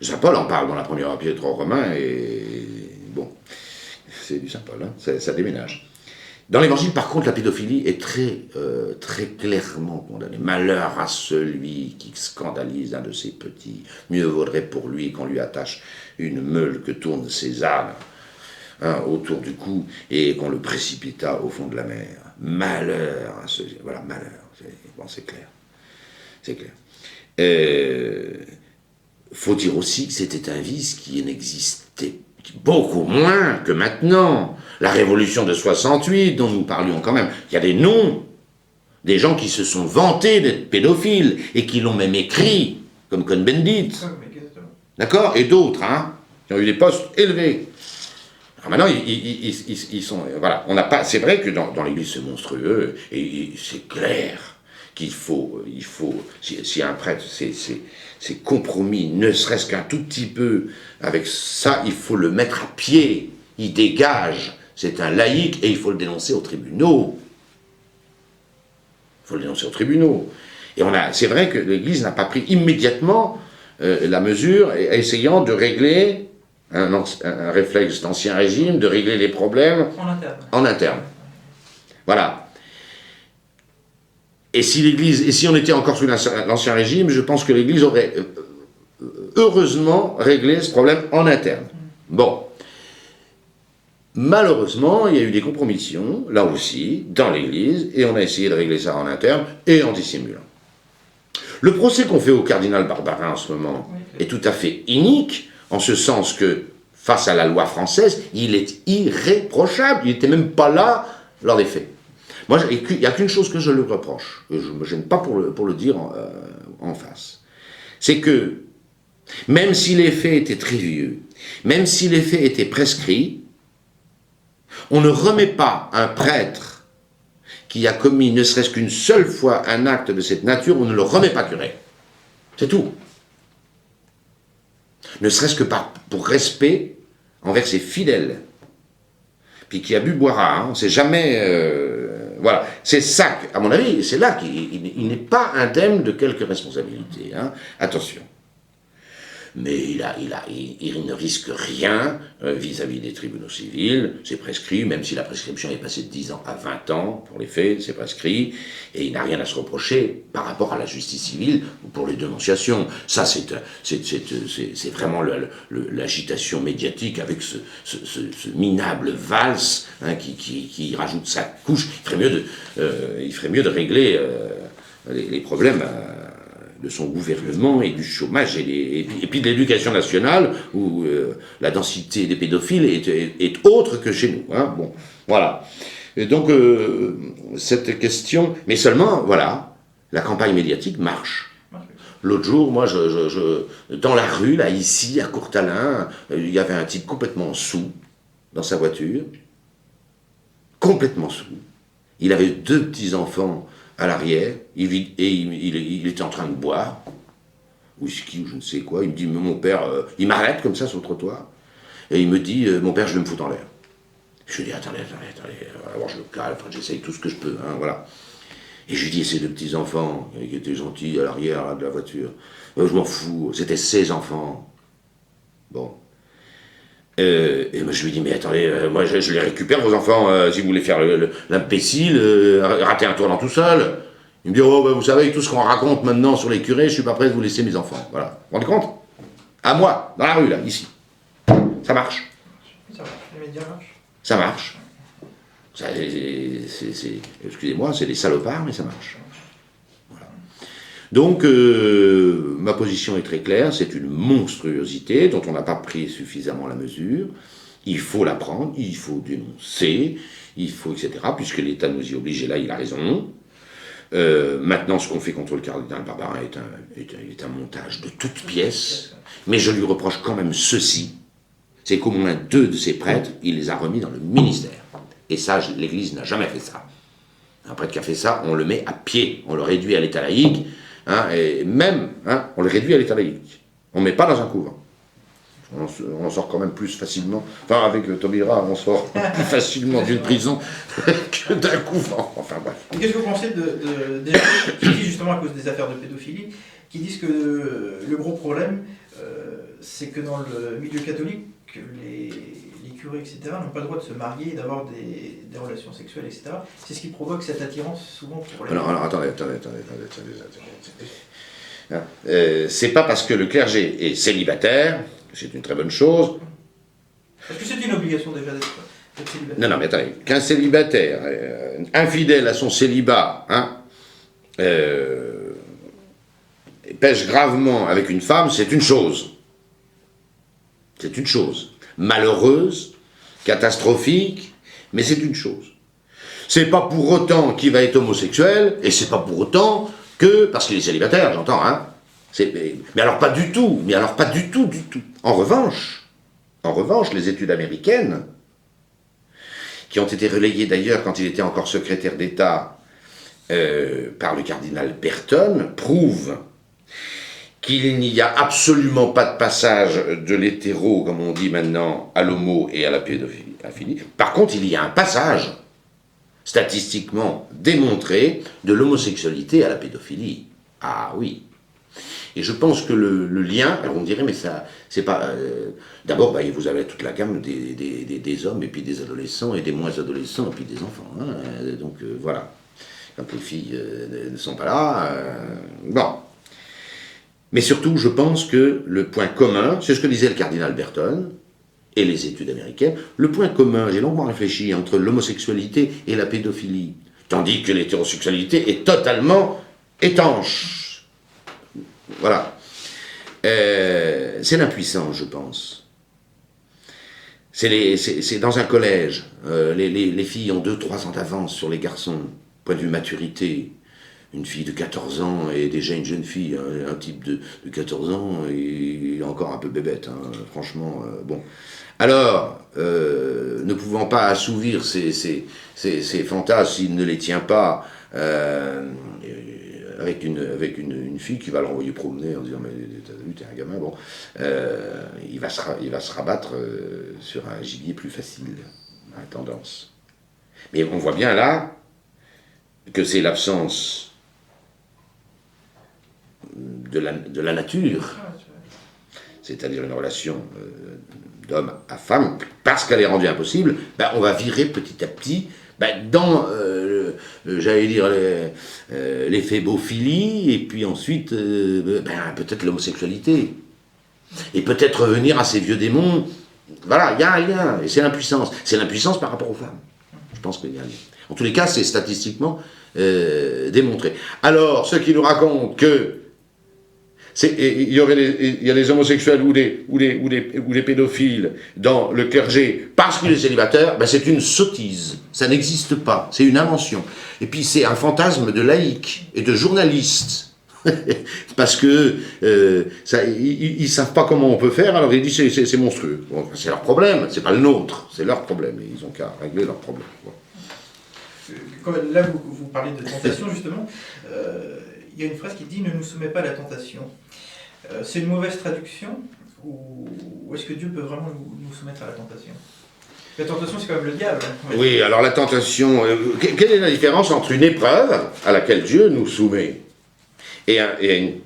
Saint Paul en parle dans la première épître aux Romains, et bon, c'est du Saint Paul, hein, ça déménage. Dans l'Évangile, par contre, la pédophilie est très clairement condamnée. Malheur à celui qui scandalise un de ses petits. Mieux vaudrait pour lui qu'on lui attache une meule que tournent ses ânes autour du cou et qu'on le précipita au fond de la mer. Malheur à celui... Voilà, malheur. Bon, c'est clair. C'est clair. Faut dire aussi que c'était un vice qui n'existait beaucoup moins que maintenant. La révolution de 68, dont nous parlions quand même, il y a des noms, des gens qui se sont vantés d'être pédophiles, et qui l'ont même écrit, comme Cohn-Bendit, d'accord, et d'autres, hein, qui ont eu des postes élevés. Alors maintenant, ils sont... Voilà, on n'a pas... C'est vrai que dans l'Église, c'est monstrueux, et c'est clair qu'il faut... Si un prêtre c'est compromis, ne serait-ce qu'un tout petit peu, avec ça, il faut le mettre à pied, il dégage. C'est un laïc et il faut le dénoncer aux tribunaux. Il faut le dénoncer aux tribunaux. Et c'est vrai que l'Église n'a pas pris immédiatement la mesure, essayant de régler un réflexe d'Ancien Régime, de régler les problèmes en interne. Voilà. Et si on était encore sous l'Ancien Régime, je pense que l'Église aurait heureusement réglé ce problème en interne. Bon. Malheureusement, il y a eu des compromissions, là aussi, dans l'Église, et on a essayé de régler ça en interne et en dissimulant. Le procès qu'on fait au cardinal Barbarin en ce moment est tout à fait inique, en ce sens que, face à la loi française, il est irréprochable, il n'était même pas là lors des faits. Moi, il n'y a qu'une chose que je lui reproche, et je ne me gêne pas pour le dire en face, c'est que, même si les faits étaient très vieux, même si les faits étaient prescrits, on ne remet pas un prêtre qui a commis ne serait-ce qu'une seule fois un acte de cette nature, on ne le remet pas curé. C'est tout. Ne serait-ce que pour respect envers ses fidèles. Puis qui a bu boira, hein, on ne sait jamais... voilà, c'est ça, à mon avis, c'est là qu'il n'est pas indemne de quelque responsabilité. Hein. Attention. Mais il ne risque rien vis-à-vis des tribunaux civils, c'est prescrit, même si la prescription est passée de 10 ans à 20 ans, pour les faits, c'est prescrit, et il n'a rien à se reprocher par rapport à la justice civile ou pour les dénonciations. Ça, c'est vraiment l'agitation médiatique avec ce minable valse hein, qui rajoute sa couche. Il ferait mieux de régler les problèmes de son gouvernement et du chômage et puis de l'éducation nationale où la densité des pédophiles est autre que chez nous. Hein. Bon, voilà. Et donc, cette question... Mais seulement, voilà, la campagne médiatique marche. L'autre jour, moi, dans la rue, là, ici, à Courtalin, il y avait un type complètement saoul dans sa voiture. Complètement saoul. Il avait 2 petits-enfants à l'arrière, il était en train de boire, whisky ou je ne sais quoi. Il me dit, mais mon père, il m'arrête comme ça sur le trottoir, et il me dit, mon père, je vais me foutre en l'air. Je lui dis, attendez, alors je le calme, j'essaye tout ce que je peux, hein, voilà. Et je lui dis, ces 2 petits-enfants, qui étaient gentils à l'arrière là, de la voiture, je m'en fous, c'était ses enfants. Bon. Et moi je lui dis, mais attendez, moi je les récupère vos enfants, si vous voulez faire l'imbécile, rater un tour dans tout seul. Il me dit, oh, vous savez, tout ce qu'on raconte maintenant sur les curés, je suis pas prêt de vous laisser mes enfants. Voilà. Vous vous rendez compte? À moi, dans la rue, là, ici. Ça marche. Ça marche, les médias marchent. Ça marche. Excusez-moi, c'est des salopards, mais ça marche. Voilà. Donc, ma position est très claire, c'est une monstruosité dont on n'a pas pris suffisamment la mesure. Il faut la prendre, il faut dénoncer, il faut, etc., puisque l'État nous y oblige, et là, il a raison. Maintenant, ce qu'on fait contre le cardinal Barbarin est un montage de toutes pièces, mais je lui reproche quand même ceci, c'est qu'au moins 2 de ses prêtres, il les a remis dans le ministère. Et ça, l'Église n'a jamais fait ça. Un prêtre qui a fait ça, on le met à pied, on le réduit à l'état laïque, hein, et même, hein, on le réduit à l'état laïque. On ne met pas dans un couvent. On en sort quand même plus facilement, enfin avec Taubira, on sort plus facilement d'une prison que d'un couvent. Enfin bref. Qu'est-ce que vous pensez des gens qui disent justement à cause des affaires de pédophilie, qui disent que le gros problème, c'est que dans le milieu catholique, les curés, etc., n'ont pas le droit de se marier et d'avoir des relations sexuelles, etc. C'est ce qui provoque cette attirance souvent pour les... Alors attendez. C'est pas parce que le clergé est célibataire, c'est une très bonne chose. Est-ce que c'est une obligation déjà d'être célibataire? Non, mais attendez, qu'un célibataire, infidèle à son célibat, hein, pêche gravement avec une femme, c'est une chose. C'est une chose. Malheureuse, catastrophique, mais c'est une chose. C'est pas pour autant qu'il va être homosexuel, et c'est pas pour autant que, parce qu'il est célibataire, j'entends, hein. Mais alors pas du tout, du tout. En revanche, les études américaines, qui ont été relayées d'ailleurs quand il était encore secrétaire d'État par le cardinal Berton, prouvent qu'il n'y a absolument pas de passage de l'hétéro, comme on dit maintenant, à l'homo et à la pédophilie. Par contre, il y a un passage statistiquement démontré de l'homosexualité à la pédophilie. Ah oui. Et je pense que le lien, alors on dirait, mais ça, c'est pas... D'abord, vous avez toute la gamme des hommes, et puis des adolescents, et des moins adolescents, et puis des enfants. Hein, donc voilà. Quand les filles ne sont pas là... bon. Mais surtout, je pense que le point commun, c'est ce que disait le cardinal Berton, et les études américaines, le point commun, j'ai longuement réfléchi, entre l'homosexualité et la pédophilie, tandis que l'hétérosexualité est totalement étanche. Voilà. C'est l'impuissance, je pense. C'est dans un collège. Les filles ont 2-3 ans d'avance sur les garçons, point de vue maturité. Une fille de 14 ans est déjà une jeune fille. Hein, un type de 14 ans est encore un peu bébête. Hein, franchement, bon. Alors, ne pouvant pas assouvir ses fantasmes s'il ne les tient pas... avec une fille qui va le renvoyer promener en disant mais t'as vu, t'es un gamin, bon, il va se rabattre sur un gibier plus facile, à tendance. Mais on voit bien là que c'est l'absence de la nature, c'est-à-dire une relation d'homme à femme, parce qu'elle est rendue impossible, on va virer petit à petit dans, j'allais dire, l'éphémophilie, et puis ensuite, peut-être l'homosexualité. Et peut-être revenir à ces vieux démons. Voilà, il y a un lien, et c'est l'impuissance. C'est l'impuissance par rapport aux femmes. Je pense qu'il y a un lien. En tous les cas, c'est statistiquement démontré. Alors, ceux qui nous racontent que il y a les homosexuels ou les pédophiles dans le clergé parce qu'il est célibataire, ben c'est une sottise. Ça n'existe pas. C'est une invention. Et puis c'est un fantasme de laïcs et de journalistes. Parce que ils savent pas comment on peut faire, alors ils disent c'est monstrueux. Bon, c'est leur problème, c'est pas le nôtre, c'est leur problème. Et ils ont qu'à régler leur problème. Bon. Là, vous parlez de tentation, justement. Il y a une phrase qui dit « Ne nous soumets pas à la tentation ». C'est une mauvaise traduction ou est-ce que Dieu peut vraiment nous soumettre à la tentation? La tentation, c'est quand même le diable. Hein, oui, alors la tentation... quelle est la différence entre une épreuve à laquelle Dieu nous soumet et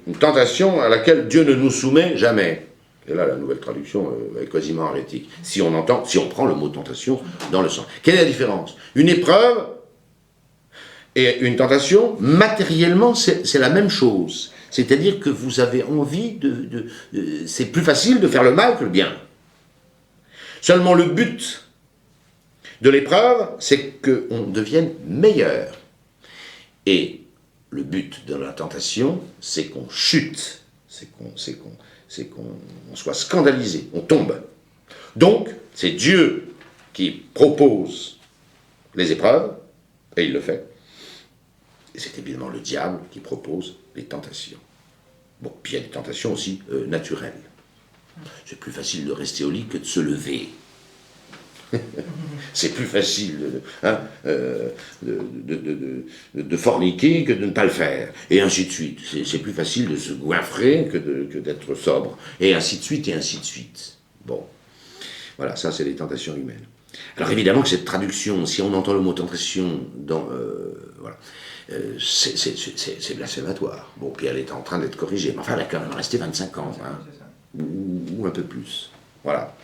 une tentation à laquelle Dieu ne nous soumet jamais? Et là, la nouvelle traduction est quasiment hérétique. Si on prend le mot tentation dans le sens. Quelle est la différence? Une épreuve et une tentation, matériellement, c'est la même chose. C'est-à-dire que vous avez envie c'est plus facile de faire le mal que le bien. Seulement le but de l'épreuve, c'est qu'on devienne meilleur. Et le but de la tentation, c'est qu'on chute, c'est qu'on soit scandalisé, on tombe. Donc, c'est Dieu qui propose les épreuves, et il le fait. Et c'est évidemment le diable qui propose les tentations. Bon, puis il y a des tentations aussi naturelles. C'est plus facile de rester au lit que de se lever. C'est plus facile de forniquer que de ne pas le faire, et ainsi de suite. C'est plus facile de se goinfrer que d'être sobre, et ainsi de suite, et ainsi de suite. Bon, voilà, ça c'est les tentations humaines. Alors évidemment que cette traduction, si on entend le mot tentation dans... voilà, c'est blasphématoire. Bon, puis elle est en train d'être corrigée, mais enfin elle a quand même resté 25 ans, hein, ou un peu plus. Voilà.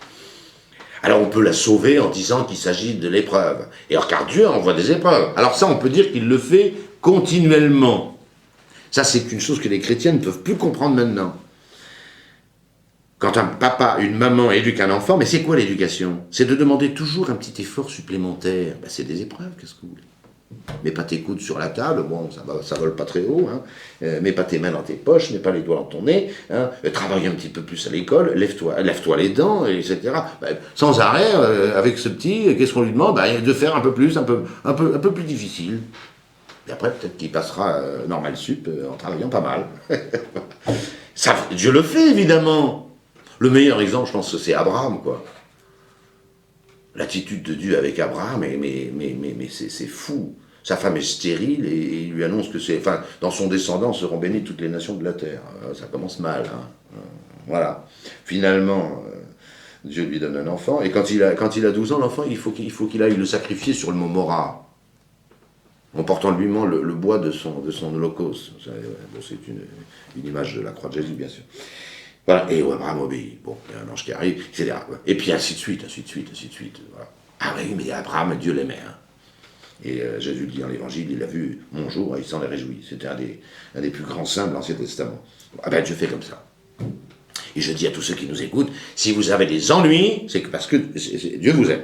Alors on peut la sauver en disant qu'il s'agit de l'épreuve. Et alors car Dieu envoie des épreuves. Alors ça on peut dire qu'il le fait continuellement. Ça c'est une chose que les chrétiens ne peuvent plus comprendre maintenant. Quand un papa, une maman éduque un enfant, mais c'est quoi l'éducation? C'est de demander toujours un petit effort supplémentaire. Ben, c'est des épreuves, qu'est-ce que vous voulez? Mets pas tes coudes sur la table, bon, ça vole pas très haut, hein. Mets pas tes mains dans tes poches, mets pas les doigts dans ton nez, hein. Travaille un petit peu plus à l'école, lève-toi les dents, etc. Ben, sans arrêt, avec ce petit, qu'est-ce qu'on lui demande? Ben, de faire un peu plus, un peu plus difficile. Et après, peut-être qu'il passera normal sup en travaillant pas mal. Ça, Dieu le fait, évidemment. Le meilleur exemple, je pense que c'est Abraham, quoi. L'attitude de Dieu avec Abraham, mais c'est fou. Sa femme est stérile et il lui annonce que dans son descendant seront bénies toutes les nations de la terre. Ça commence mal, hein. Voilà. Finalement, Dieu lui donne un enfant, et quand il a 12 ans, l'enfant, il faut qu'il aille le sacrifier sur le mont Mora, en portant lui-même le bois de son holocauste. C'est une image de la croix de Jésus, bien sûr. Voilà, et Abraham obéit. Bon, il y a un ange qui arrive, etc. Et puis ainsi de suite. Voilà. Ah oui, mais Abraham, Dieu l'aimait. Hein. Et Jésus le dit dans l'Évangile, il a vu mon jour et il s'en est réjoui. C'était un des plus grands saints de l'Ancien Testament. Ah ben, Dieu fait comme ça. Et je dis à tous ceux qui nous écoutent, si vous avez des ennuis, c'est que parce que Dieu vous aime.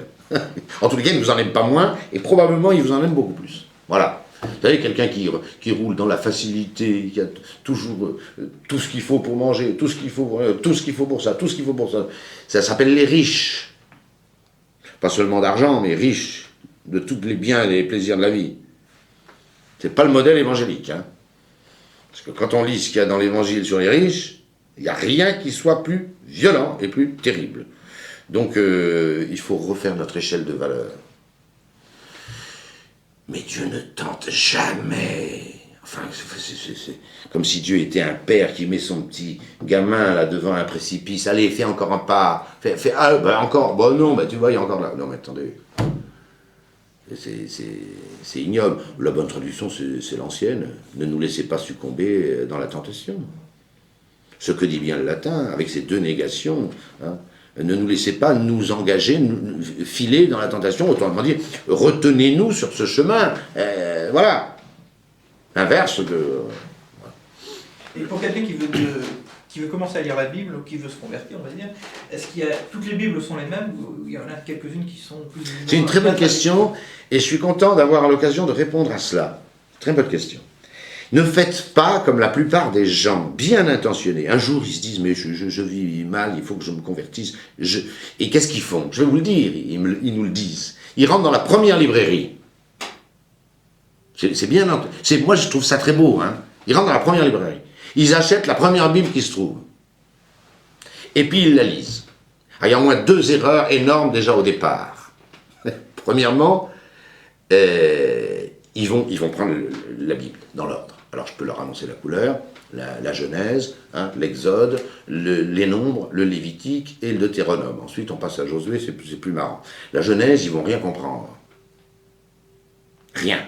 En tous les cas, il ne vous en aime pas moins, et probablement il vous en aime beaucoup plus. Voilà. Vous savez, quelqu'un qui roule dans la facilité, qui a toujours tout ce qu'il faut pour manger, tout ce qu'il faut pour ça, ça s'appelle les riches. Pas seulement d'argent, mais riches de tous les biens et les plaisirs de la vie. C'est pas le modèle évangélique. Hein. Parce que quand on lit ce qu'il y a dans l'évangile sur les riches, il n'y a rien qui soit plus violent et plus terrible. Donc il faut refaire notre échelle de valeur. Mais Dieu ne tente jamais. Enfin, c'est comme si Dieu était un père qui met son petit gamin là devant un précipice. Allez, fais encore un pas. Encore. Bon, non, tu vois, il y a encore là. Non, mais attendez. C'est ignoble. La bonne traduction, c'est l'ancienne. Ne nous laissez pas succomber dans la tentation. Ce que dit bien le latin, avec ces deux négations. Hein. Ne nous laissez pas nous engager, filer dans la tentation, autrement dit, retenez-nous sur ce chemin. Voilà. Inverse de... Voilà. Et pour quelqu'un qui veut commencer à lire la Bible, ou qui veut se convertir, on va dire, est-ce qu'il y a... Toutes les Bibles sont les mêmes, ou il y en a quelques-unes qui sont plus... C'est une très bonne question, et je suis content d'avoir l'occasion de répondre à cela. Très bonne question. Ne faites pas comme la plupart des gens bien intentionnés. Un jour, ils se disent, mais je vis mal, il faut que je me convertisse. Et qu'est-ce qu'ils font? Je vais vous le dire, ils nous le disent. Ils rentrent dans la première librairie. C'est bien, moi je trouve ça très beau. Hein. Ils rentrent dans la première librairie. Ils achètent la première Bible qui se trouve. Et puis ils la lisent. Alors, il y a au moins 2 erreurs énormes déjà au départ. Premièrement, ils vont prendre la Bible dans l'ordre. Alors je peux leur annoncer la couleur, la Genèse, hein, l'Exode, les Nombres, le Lévitique et le Deutéronome. Ensuite on passe à Josué, c'est plus marrant. La Genèse, ils vont rien comprendre. Rien.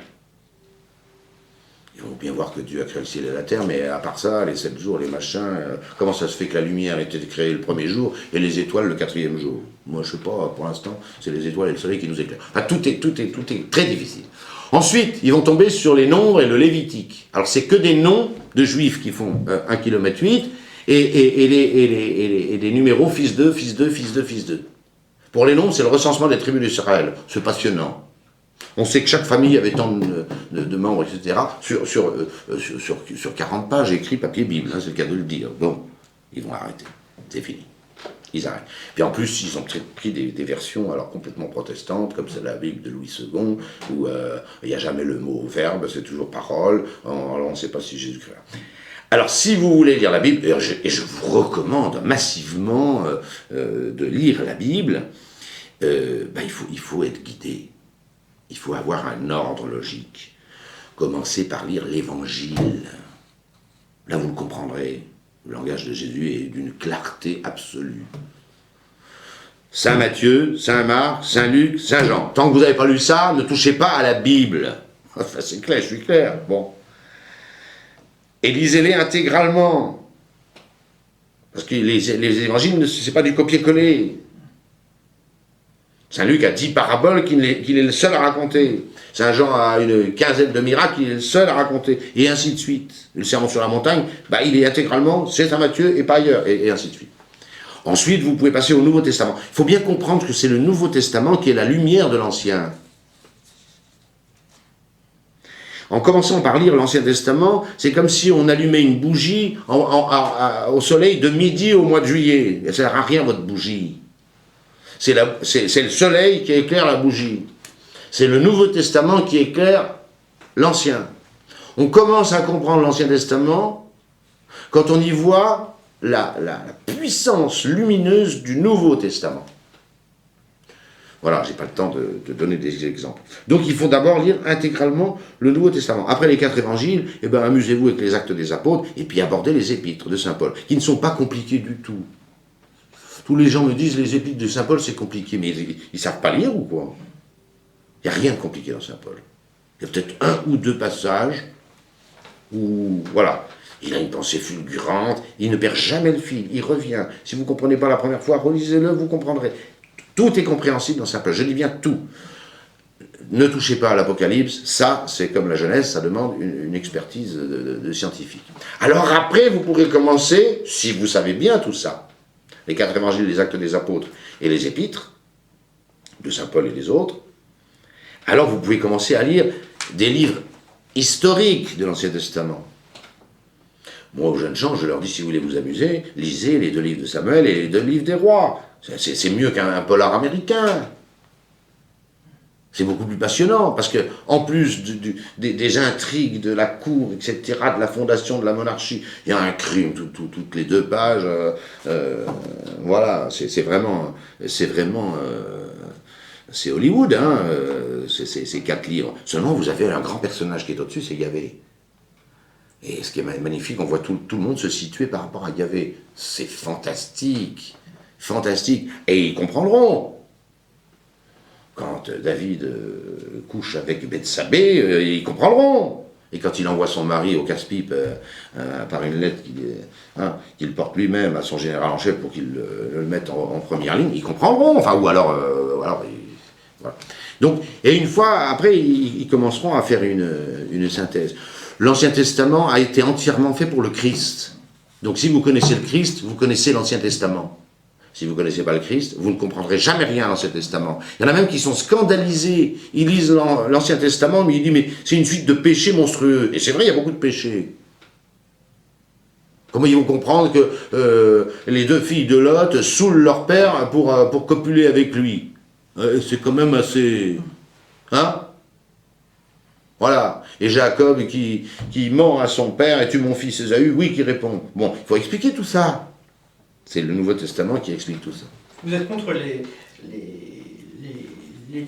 Ils vont bien voir que Dieu a créé le ciel et la terre, mais à part ça, les 7 jours, les machins, comment ça se fait que la lumière ait été créée le premier jour et les étoiles le 4e jour? Moi je sais pas, pour l'instant, c'est les étoiles et le soleil qui nous éclairent. Enfin, tout est très difficile. Ensuite, ils vont tomber sur les nombres et le Lévitique. Alors, c'est que des noms de juifs qui font 1,8 km et les numéros fils 2, fils 2, fils 2, fils 2. Pour les nombres, c'est le recensement des tribus d'Israël. C'est passionnant. On sait que chaque famille avait tant de membres, etc. Sur 40 pages écrit papier Bible, hein, c'est le cas de le dire. Bon, ils vont arrêter. C'est fini. Ils arrêtent. Puis en plus, ils ont pris des versions alors complètement protestantes, comme c'est la Bible de Louis II, où il n'y a jamais le mot verbe, c'est toujours parole, alors on ne sait pas si Jésus-Christ. Alors si vous voulez lire la Bible, et je vous recommande massivement de lire la Bible, il faut être guidé. Il faut avoir un ordre logique. Commencez par lire l'Évangile. Là, vous le comprendrez. Le langage de Jésus est d'une clarté absolue. Saint Matthieu, Saint Marc, Saint Luc, Saint Jean. Tant que vous n'avez pas lu ça, ne touchez pas à la Bible. Enfin, c'est clair, je suis clair. Bon. Et lisez-les intégralement. Parce que les évangiles, ce n'est pas du copier-coller. Saint Luc a 10 paraboles qu'il est le seul à raconter. Saint Jean a une quinzaine de miracles qu'il est le seul à raconter. Et ainsi de suite. Le sermon sur la montagne, il est intégralement chez Saint Matthieu et pas ailleurs. Et ainsi de suite. Ensuite, vous pouvez passer au Nouveau Testament. Il faut bien comprendre que c'est le Nouveau Testament qui est la lumière de l'Ancien. En commençant par lire l'Ancien Testament, c'est comme si on allumait une bougie au soleil de midi au mois de juillet. Ça ne sert à rien, votre bougie. C'est le soleil qui éclaire la bougie. C'est le Nouveau Testament qui éclaire l'Ancien. On commence à comprendre l'Ancien Testament quand on y voit la puissance lumineuse du Nouveau Testament. Voilà, je n'ai pas le temps de donner des exemples. Donc il faut d'abord lire intégralement le Nouveau Testament. Après les 4 évangiles, amusez-vous avec les Actes des Apôtres et puis abordez les épîtres de Saint Paul, qui ne sont pas compliqués du tout. Tous les gens me disent les épîtres de Saint Paul c'est compliqué, mais ils ne savent pas lire ou quoi? Il n'y a rien de compliqué dans Saint Paul. Il y a peut-être 1 ou 2 passages où, voilà, il a une pensée fulgurante, il ne perd jamais le fil, il revient. Si vous ne comprenez pas la première fois, relisez-le, vous comprendrez. Tout est compréhensible dans Saint Paul, je dis bien tout. Ne touchez pas à l'Apocalypse, ça, c'est comme la Genèse, ça demande une expertise de scientifique. Alors après, vous pourrez commencer, si vous savez bien tout ça, les 4 évangiles, les Actes des Apôtres et les Épîtres, de Saint Paul et des autres, alors vous pouvez commencer à lire des livres historiques de l'Ancien Testament. Moi, aux jeunes gens, je leur dis, si vous voulez vous amuser, lisez les 2 livres de Samuel et les 2 livres des rois. C'est mieux qu'un polar américain. C'est beaucoup plus passionnant, parce que en plus des intrigues de la cour, etc., de la fondation de la monarchie, il y a un crime toutes les 2 pages. Voilà, c'est vraiment c'est Hollywood, hein, ces 4 livres. Seulement, vous avez un grand personnage qui est au-dessus, c'est Yahvé. Et ce qui est magnifique, on voit tout le monde se situer par rapport à Yahvé. C'est fantastique, fantastique. Et ils comprendront. Quand David couche avec Bethsabée, ils comprendront. Et quand il envoie son mari au casse-pipe par une lettre qu'il porte lui-même à son général en chef pour qu'il le mette en première ligne, ils comprendront. Enfin, ou alors voilà. Donc, et une fois, après, ils commenceront à faire une synthèse. L'Ancien Testament a été entièrement fait pour le Christ. Donc si vous connaissez le Christ, vous connaissez l'Ancien Testament. si vous ne connaissez pas le Christ, vous ne comprendrez jamais rien dans l'Ancien Testament. Il y en a même qui sont scandalisés. Ils lisent l'Ancien Testament, mais ils disent, mais c'est une suite de péchés monstrueux. Et c'est vrai, il y a beaucoup de péchés. Comment ils vont comprendre que les 2 filles de Lot saoulent leur père pour copuler avec lui? C'est quand même assez... Hein? Voilà. Et Jacob qui ment à son père, « Es-tu mon fils Ésaü ?» Oui, qui répond. Bon, il faut expliquer tout ça. C'est le Nouveau Testament qui explique tout ça. Vous êtes contre les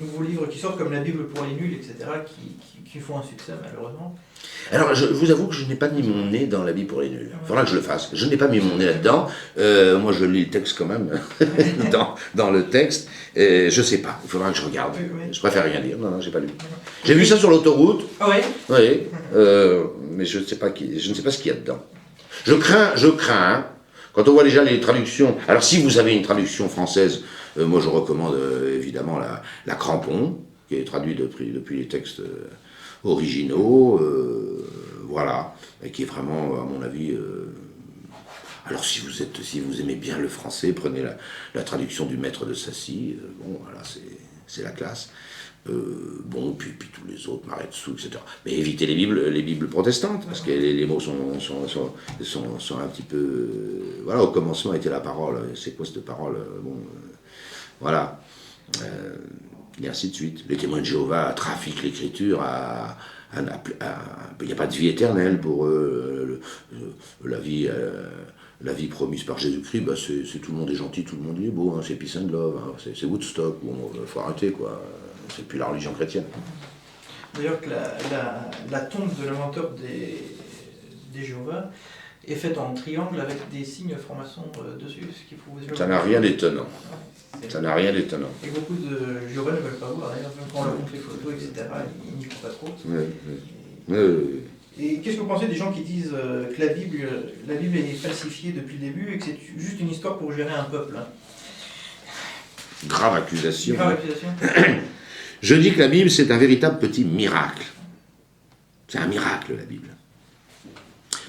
nouveaux livres qui sortent, comme la Bible pour les nuls, etc., qui font un succès, malheureusement? Alors, je vous avoue que je n'ai pas mis mon nez dans la Bible pour les nuls. Il faudra que je le fasse. Je n'ai pas mis mon nez là-dedans. Moi, je lis le texte quand même, dans le texte. Je ne sais pas. Il faudra que je regarde. Je préfère rien lire. Non, j'ai pas lu. J'ai vu ça sur l'autoroute. Ah oui? Oui. Mais je ne sais pas ce qu'il y a dedans. Je crains, quand on voit déjà les traductions. Alors, si vous avez une traduction française, moi, je recommande évidemment la Crampon, qui est traduite depuis les textes originaux, voilà, et qui est vraiment, à mon avis... Alors si vous aimez bien le français, prenez la traduction du Maître de Sassy, bon, voilà, c'est la classe. Bon, puis tous les autres, Maretsu, etc. Mais évitez les Bibles protestantes, parce que les mots sont un petit peu... voilà, au commencement était la parole, c'est quoi cette parole? Bon, voilà. Et ainsi de suite. Les témoins de Jéhovah trafiquent l'écriture il n'y a pas de vie éternelle pour eux. La vie promise par Jésus-Christ, bah c'est tout le monde est gentil, tout le monde est beau, hein, c'est peace and love, hein, c'est Woodstock, bon, faut arrêter, quoi. C'est plus la religion chrétienne. D'ailleurs, que la tombe de l'inventeur des Jéhovah est faite en triangle avec des signes francs-maçons dessus, ce qui prouve... Ça n'a rien d'étonnant. Ça n'a rien d'étonnant. Et beaucoup de Jéhovah ne veulent pas voir, d'ailleurs, même quand on leur montre les photos, etc., ils n'y croient pas trop. Et qu'est-ce que vous pensez des gens qui disent que la Bible est falsifiée depuis le début et que c'est juste une histoire pour gérer un peuple, hein? Grave accusation. Grave accusation. Je dis que la Bible, c'est un véritable petit miracle. C'est un miracle, la Bible.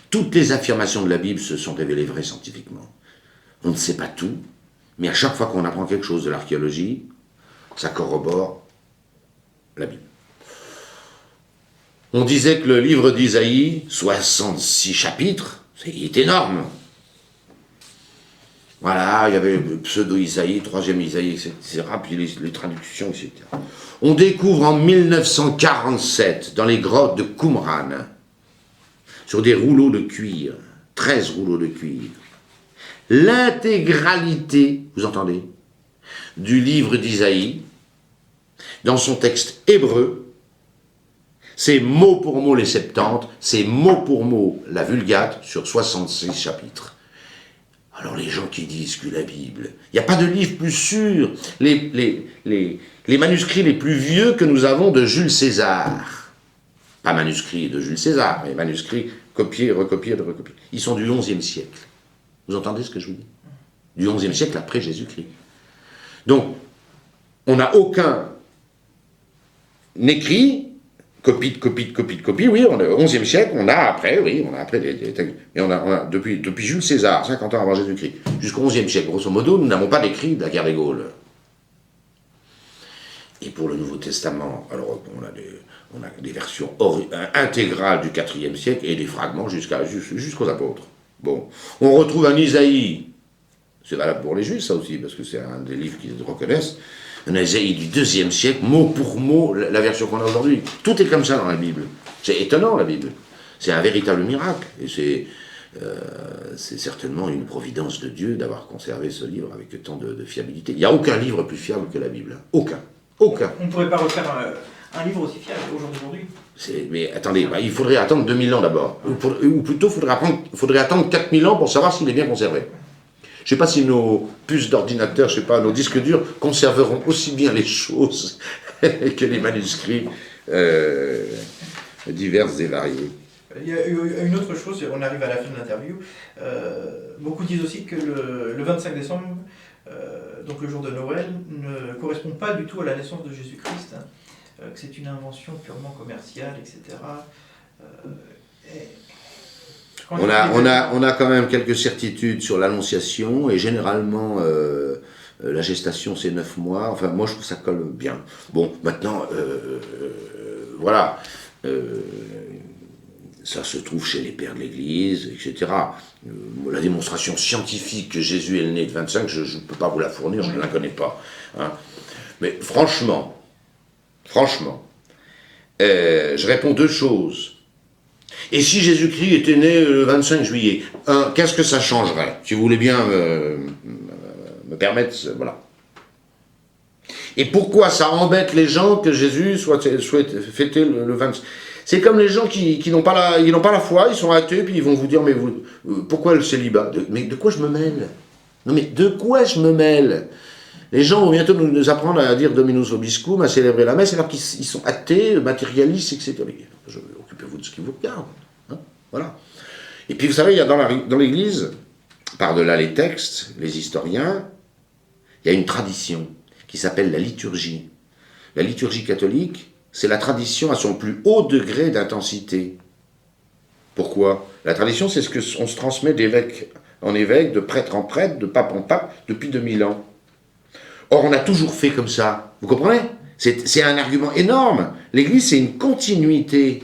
Toutes les affirmations de la Bible se sont révélées vraies scientifiquement. On ne sait pas tout, mais à chaque fois qu'on apprend quelque chose de l'archéologie, ça corrobore la Bible. On disait que le livre d'Isaïe, 66 chapitres, c'est énorme. Voilà, il y avait le pseudo-Isaïe, 3e Isaïe, etc., puis les traductions, etc. On découvre en 1947, dans les grottes de Qumran, sur des rouleaux de cuir, 13 rouleaux de cuir, l'intégralité, vous entendez, du livre d'Isaïe, dans son texte hébreu, c'est mot pour mot les Septante, c'est mot pour mot la Vulgate sur 66 chapitres. Alors les gens qui disent que la Bible, il n'y a pas de livre plus sûr, les manuscrits les plus vieux que nous avons de Jules César, pas manuscrits de Jules César, mais manuscrits copiés, recopiés, recopiés, ils sont du XIe siècle. Vous entendez ce que je vous dis? Du XIe siècle après Jésus-Christ. Donc, on n'a aucun écrit, copie, oui, on a, au XIe siècle, on a après des textes. Mais on a depuis Jules César, 50 ans avant Jésus-Christ, jusqu'au XIe siècle, grosso modo, nous n'avons pas d'écrit de la guerre des Gaules. Et pour le Nouveau Testament, alors on a des versions intégrales du IVe siècle et des fragments jusqu'aux apôtres. Bon, on retrouve un Isaïe, c'est valable pour les Juifs ça aussi, parce que c'est un des livres qu'ils reconnaissent, un Isaïe du IIe siècle, mot pour mot, la version qu'on a aujourd'hui. Tout est comme ça dans la Bible. C'est étonnant, la Bible. C'est un véritable miracle. Et c'est certainement une providence de Dieu d'avoir conservé ce livre avec tant de fiabilité. Il n'y a aucun livre plus fiable que la Bible. Aucun. Aucun. On ne pourrait pas refaire un livre aussi fiable aujourd'hui. Mais attendez, il faudrait attendre 2000 ans d'abord. Ou plutôt, il faudrait attendre 4000 ans pour savoir s'il est bien conservé. Je ne sais pas si nos puces d'ordinateur, nos disques durs conserveront aussi bien les choses que les manuscrits divers et variés. Il y a une autre chose, on arrive à la fin de l'interview. Beaucoup disent aussi que le 25 décembre, donc le jour de Noël, ne correspond pas du tout à la naissance de Jésus-Christ, hein, que c'est une invention purement commerciale, etc. On a quand même quelques certitudes sur l'annonciation, et généralement, la gestation, c'est 9 mois. Enfin, moi, je trouve que ça colle bien. Bon, maintenant, voilà. Ça se trouve chez les pères de l'Église, etc. La démonstration scientifique que Jésus est le né de 25, je ne peux pas vous la fournir, je ne la connais pas. Hein. Mais franchement, je réponds deux choses. Et si Jésus-Christ était né le 25 juillet, qu'est-ce que ça changerait? Si vous voulez bien me permettre, voilà. Et pourquoi ça embête les gens que Jésus soit fêté le 25? C'est comme les gens qui n'ont pas la foi, ils sont athées, puis ils vont vous dire, mais pourquoi le célibat? Mais de quoi je me mêle? Non mais de quoi je me mêle? Les gens vont bientôt nous apprendre à dire Dominus vobiscum, à célébrer la messe, alors qu'ils sont athées, matérialistes, etc. Occupez-vous de ce qui vous regarde. Hein, voilà. Et puis vous savez, il y a dans l'Église, par-delà les textes, les historiens, il y a une tradition qui s'appelle la liturgie. La liturgie catholique, c'est la tradition à son plus haut degré d'intensité. Pourquoi? La tradition, c'est ce qu'on se transmet d'évêque en évêque, de prêtre en prêtre, de pape en pape, depuis 2000 ans. Or, on a toujours fait comme ça. Vous comprenez? C'est un argument énorme. L'Église, c'est une continuité.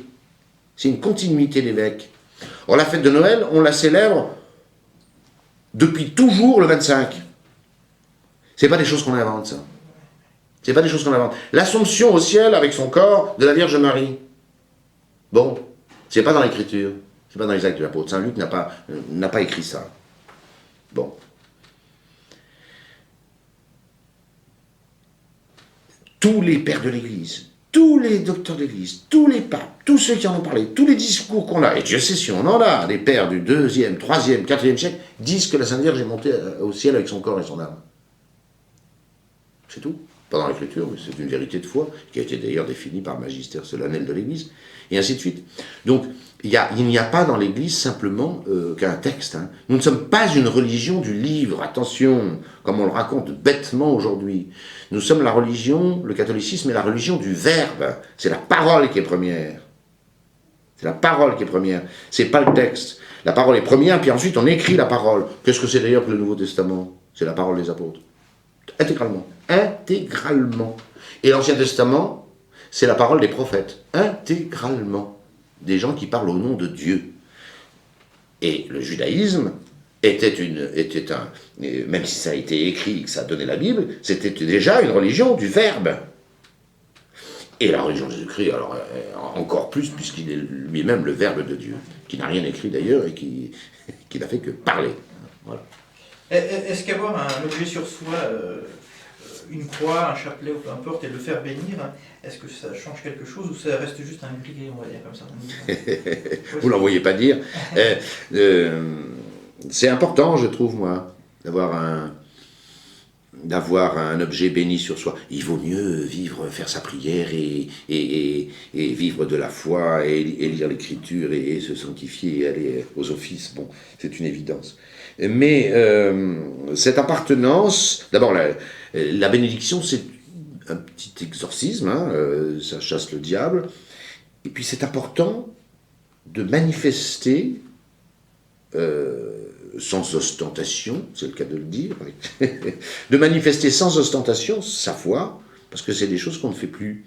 C'est une continuité d'évêques. Or, la fête de Noël, on la célèbre depuis toujours le 25. C'est pas des choses qu'on invente, ça. C'est pas des choses qu'on invente. L'Assomption au ciel avec son corps de la Vierge Marie. Bon, c'est pas dans l'Écriture. C'est pas dans les Actes de l'Apôtre. Saint Luc n'a pas écrit ça. Bon. Tous les pères de l'Église, tous les docteurs de l'Église, tous les papes, tous ceux qui en ont parlé, tous les discours qu'on a, et Dieu sait si on en a, les pères du 2e, 3e, 4e siècle, disent que la Sainte Vierge est montée au ciel avec son corps et son âme. C'est tout. Pas dans l'Écriture, mais c'est une vérité de foi, qui a été d'ailleurs définie par le magistère solennel de l'Église, et ainsi de suite. Donc, il n'y a pas dans l'Église simplement qu'un texte. Hein. Nous ne sommes pas une religion du livre, attention, comme on le raconte bêtement aujourd'hui. Nous sommes la religion, le catholicisme est la religion du verbe. C'est la parole qui est première. C'est la parole qui est première. C'est pas le texte. La parole est première, puis ensuite on écrit la parole. Qu'est-ce que c'est d'ailleurs que le Nouveau Testament? C'est la parole des apôtres. Intégralement. Intégralement. Et l'Ancien Testament, c'est la parole des prophètes. Intégralement. Des gens qui parlent au nom de Dieu. Et le judaïsme était même si ça a été écrit, que ça a donné la Bible, c'était déjà une religion du verbe. Et la religion de Jésus-Christ, alors encore plus, puisqu'il est lui-même le verbe de Dieu, qui n'a rien écrit d'ailleurs et qui n'a fait que parler. Voilà. Est-ce qu'avoir un objet sur soi, une croix, un chapelet ou peu importe, et le faire bénir, est-ce que ça change quelque chose ou ça reste juste un gris, on va dire comme ça? Vous ne l'envoyez pas dire. C'est important, je trouve, moi, d'avoir un objet béni sur soi. Il vaut mieux faire sa prière et vivre de la foi et lire l'Écriture et se sanctifier et aller aux offices. Bon, c'est une évidence. Mais cette appartenance, d'abord la bénédiction, c'est un petit exorcisme, hein, ça chasse le diable. Et puis c'est important de manifester sans ostentation, c'est le cas de le dire, de manifester sans ostentation sa foi, parce que c'est des choses qu'on ne fait plus.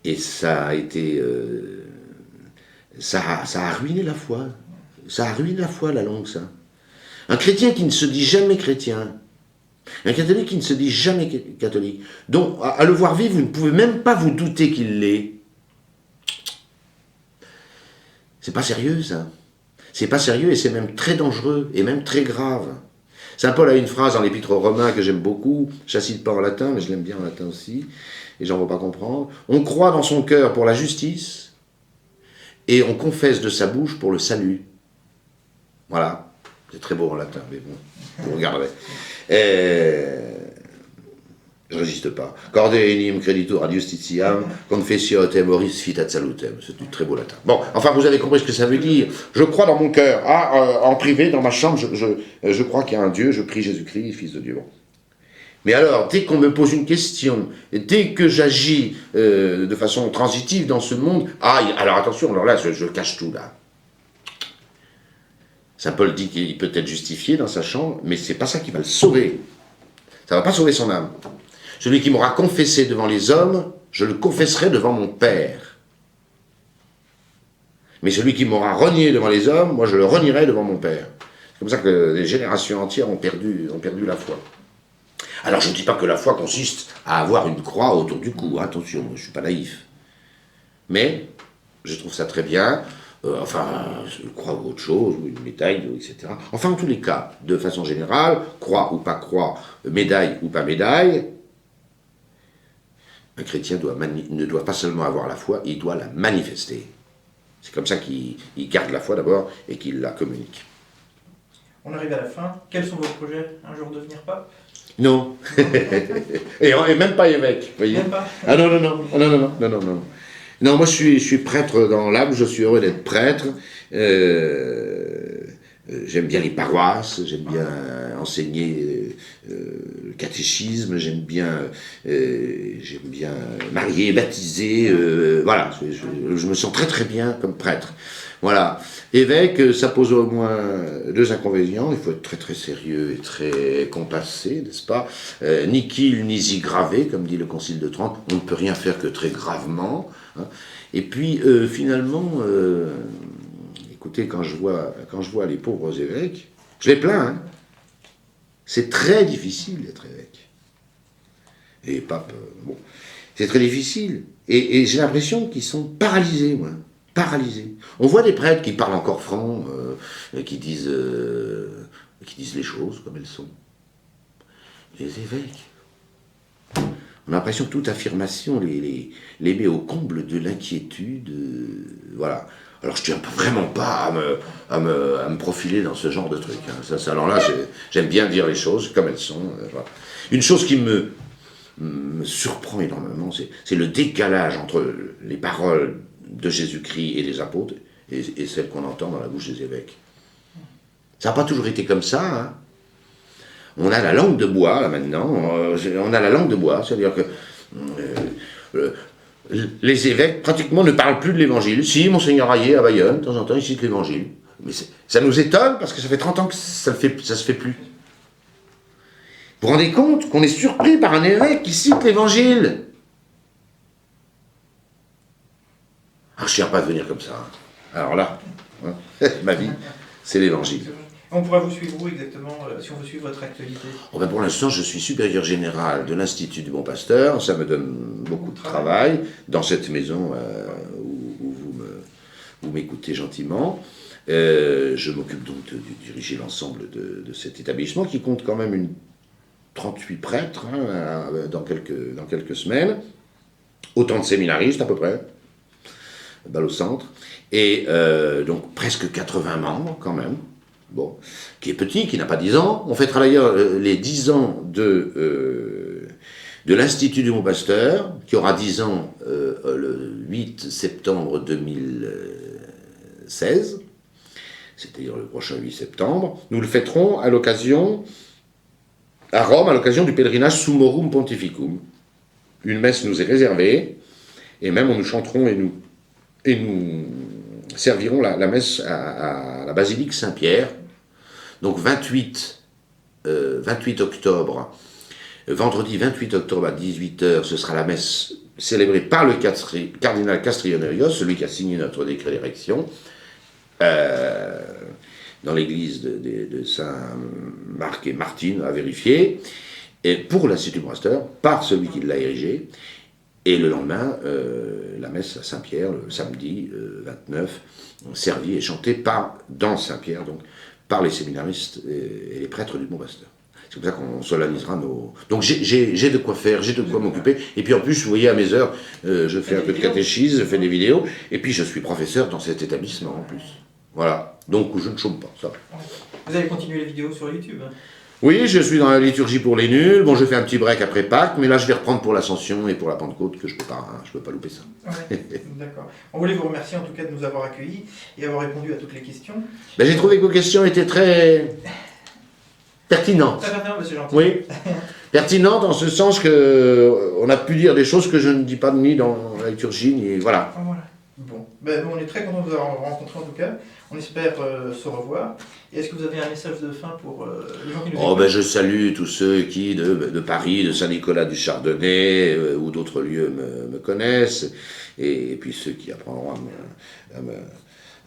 Et ça a été... ça a ruiné la foi. Ça a ruiné la foi, la langue, ça. Un chrétien qui ne se dit jamais chrétien, un catholique qui ne se dit jamais catholique, donc à le voir vivre, vous ne pouvez même pas vous douter qu'il l'est. C'est pas sérieux, ça. C'est pas sérieux et c'est même très dangereux et même très grave. Saint Paul a une phrase dans l'Épître aux Romains que j'aime beaucoup, je ne la cite pas en latin, mais je l'aime bien en latin aussi, et j'en veux pas comprendre. On croit dans son cœur pour la justice et on confesse de sa bouche pour le salut. Voilà. C'est très beau en latin, mais bon, vous regarderez. Je ne résiste pas. Corde enim creditur ad justitiam, confessio temoris fit ad salutem. C'est du très beau latin. Bon, enfin, vous avez compris ce que ça veut dire. Je crois dans mon cœur. En privé, dans ma chambre, je crois qu'il y a un Dieu, je prie Jésus-Christ, Fils de Dieu. Bon. Mais alors, dès qu'on me pose une question, dès que j'agis de façon transitive dans ce monde, alors attention, alors là, je cache tout, là. Saint Paul dit qu'il peut être justifié dans sa chambre, mais c'est pas ça qui va le sauver. Ça ne va pas sauver son âme. Celui qui m'aura confessé devant les hommes, je le confesserai devant mon Père. Mais celui qui m'aura renié devant les hommes, moi je le renierai devant mon Père. C'est comme ça que des générations entières ont perdu la foi. Alors je ne dis pas que la foi consiste à avoir une croix autour du cou, attention, je ne suis pas naïf. Mais je trouve ça très bien, une croix ou autre chose, ou une médaille, etc. Enfin, en tous les cas, de façon générale, croix ou pas croix, médaille ou pas médaille, un chrétien ne doit pas seulement avoir la foi, il doit la manifester. C'est comme ça qu'il garde la foi d'abord et qu'il la communique. On arrive à la fin. Quels sont vos projets? Un jour devenir pape? Non. et même pas évêque, vous voyez. Même pas. Ah non. Non, moi je suis prêtre dans l'âme, je suis heureux d'être prêtre. J'aime bien les paroisses, j'aime bien enseigner le catéchisme, j'aime bien marier, baptiser, voilà, je me sens très très bien comme prêtre. Voilà. Évêque, ça pose au moins deux inconvénients, il faut être très très sérieux et très compassé, n'est-ce pas, ni qu'il ni y gravé, comme dit le Concile de Trente, on ne peut rien faire que très gravement, hein. Et puis finalement, écoutez, quand je vois les pauvres évêques, je les plains, hein. C'est très difficile d'être évêque. Et pape, bon, c'est très difficile. Et j'ai l'impression qu'ils sont paralysés, moi. Paralysés. On voit des prêtres qui parlent encore franc, qui disent les choses comme elles sont. Les évêques, on a l'impression que toute affirmation les met au comble de l'inquiétude. Voilà. Alors je ne tiens vraiment pas à me profiler dans ce genre de truc. Hein. Alors là, j'aime bien dire les choses comme elles sont. Voilà. Une chose qui me surprend énormément, c'est le décalage entre les paroles de Jésus-Christ et des apôtres et celles qu'on entend dans la bouche des évêques. Ça n'a pas toujours été comme ça, hein. On a la langue de bois, là, maintenant. On a la langue de bois, c'est-à-dire que les évêques, pratiquement, ne parlent plus de l'Évangile. Si, Monseigneur Hayet, à Bayonne, de temps en temps, il cite l'Évangile. Mais ça nous étonne, parce que ça fait 30 ans que ça se fait plus. Vous vous rendez compte qu'on est surpris par un évêque qui cite l'Évangile? Ah, je ne tiens pas à devenir comme ça. Alors là, hein, ma vie, c'est l'Évangile. On pourra vous suivre où exactement, si on veut suivre votre actualité? Pour l'instant, je suis supérieur général de l'Institut du Bon Pasteur. Ça me donne beaucoup de travail dans cette maison où vous m'écoutez gentiment. Je m'occupe donc de diriger l'ensemble de cet établissement qui compte quand même 38 prêtres, hein, dans quelques semaines. Autant de séminaristes à peu près, balle au centre. Et donc presque 80 membres quand même. Bon, qui est petit, qui n'a pas 10 ans. On fêtera d'ailleurs les 10 ans de l'Institut du Bon Pasteur, qui aura 10 ans le 8 septembre 2016, c'est-à-dire le prochain 8 septembre. Nous le fêterons à Rome, à l'occasion du pèlerinage Summorum Pontificum. Une messe nous est réservée, et même nous chanterons et nous servirons la messe à la basilique Saint-Pierre. Donc 28 octobre, vendredi 28 octobre à 18h, ce sera la messe célébrée par le cardinal Castrillonerios, celui qui a signé notre décret d'érection, dans l'église de Saint-Marc et Martine, à vérifier, et pour l'Institut Pasteur, par celui qui l'a érigé. Et le lendemain, la messe à Saint-Pierre, le samedi 29, servie et chantée dans Saint-Pierre, donc par les séminaristes et les prêtres du Bon Pasteur. C'est comme ça qu'on solennisera nos... Donc j'ai de quoi faire, j'ai de quoi m'occuper. Et puis en plus, vous voyez, à mes heures, je fais un peu de catéchisme, je fais des vidéos, et puis je suis professeur dans cet établissement en plus. Voilà, donc je ne chôme pas, ça. Vous allez continuer les vidéos sur YouTube? Oui, je suis dans la liturgie pour les nuls. Bon, je fais un petit break après Pâques, mais là, je vais reprendre pour l'Ascension et pour la Pentecôte, que je peux pas louper ça. Ouais, d'accord. On voulait vous remercier en tout cas de nous avoir accueillis et avoir répondu à toutes les questions. Ben, j'ai trouvé que vos questions étaient très pertinentes. Très bien, monsieur gentil. Oui, pertinentes en ce sens que on a pu dire des choses que je ne dis pas ni dans la liturgie, ni voilà. Voilà. Bon, ben, on est très content de vous avoir rencontré en tout cas. On espère se revoir. Et est-ce que vous avez un message de fin pour les gens qui nous Oh, écoutent? ben, je salue tous ceux qui, de Paris, de Saint-Nicolas du Chardonnay ou d'autres lieux me connaissent, et puis ceux qui apprendront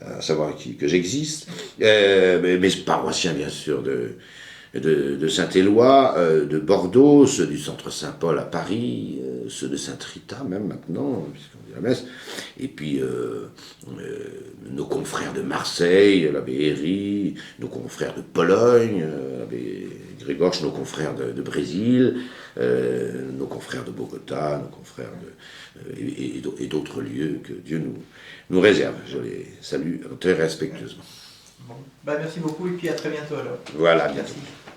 à savoir que j'existe. Mes paroissiens, bien sûr, de Saint-Éloi, de Bordeaux, ceux du centre Saint-Paul à Paris, ceux de Saint-Rita même maintenant, puisqu'on dit la messe, et puis nos confrères de Marseille, l'abbé Héry, nos confrères de Pologne, l'abbé Grégorche, nos confrères de Brésil, nos confrères de Bogota, nos confrères et d'autres lieux que Dieu nous réserve. Je les salue très respectueusement. Bon. Ben, merci beaucoup et puis à très bientôt alors. Voilà, bientôt. Merci.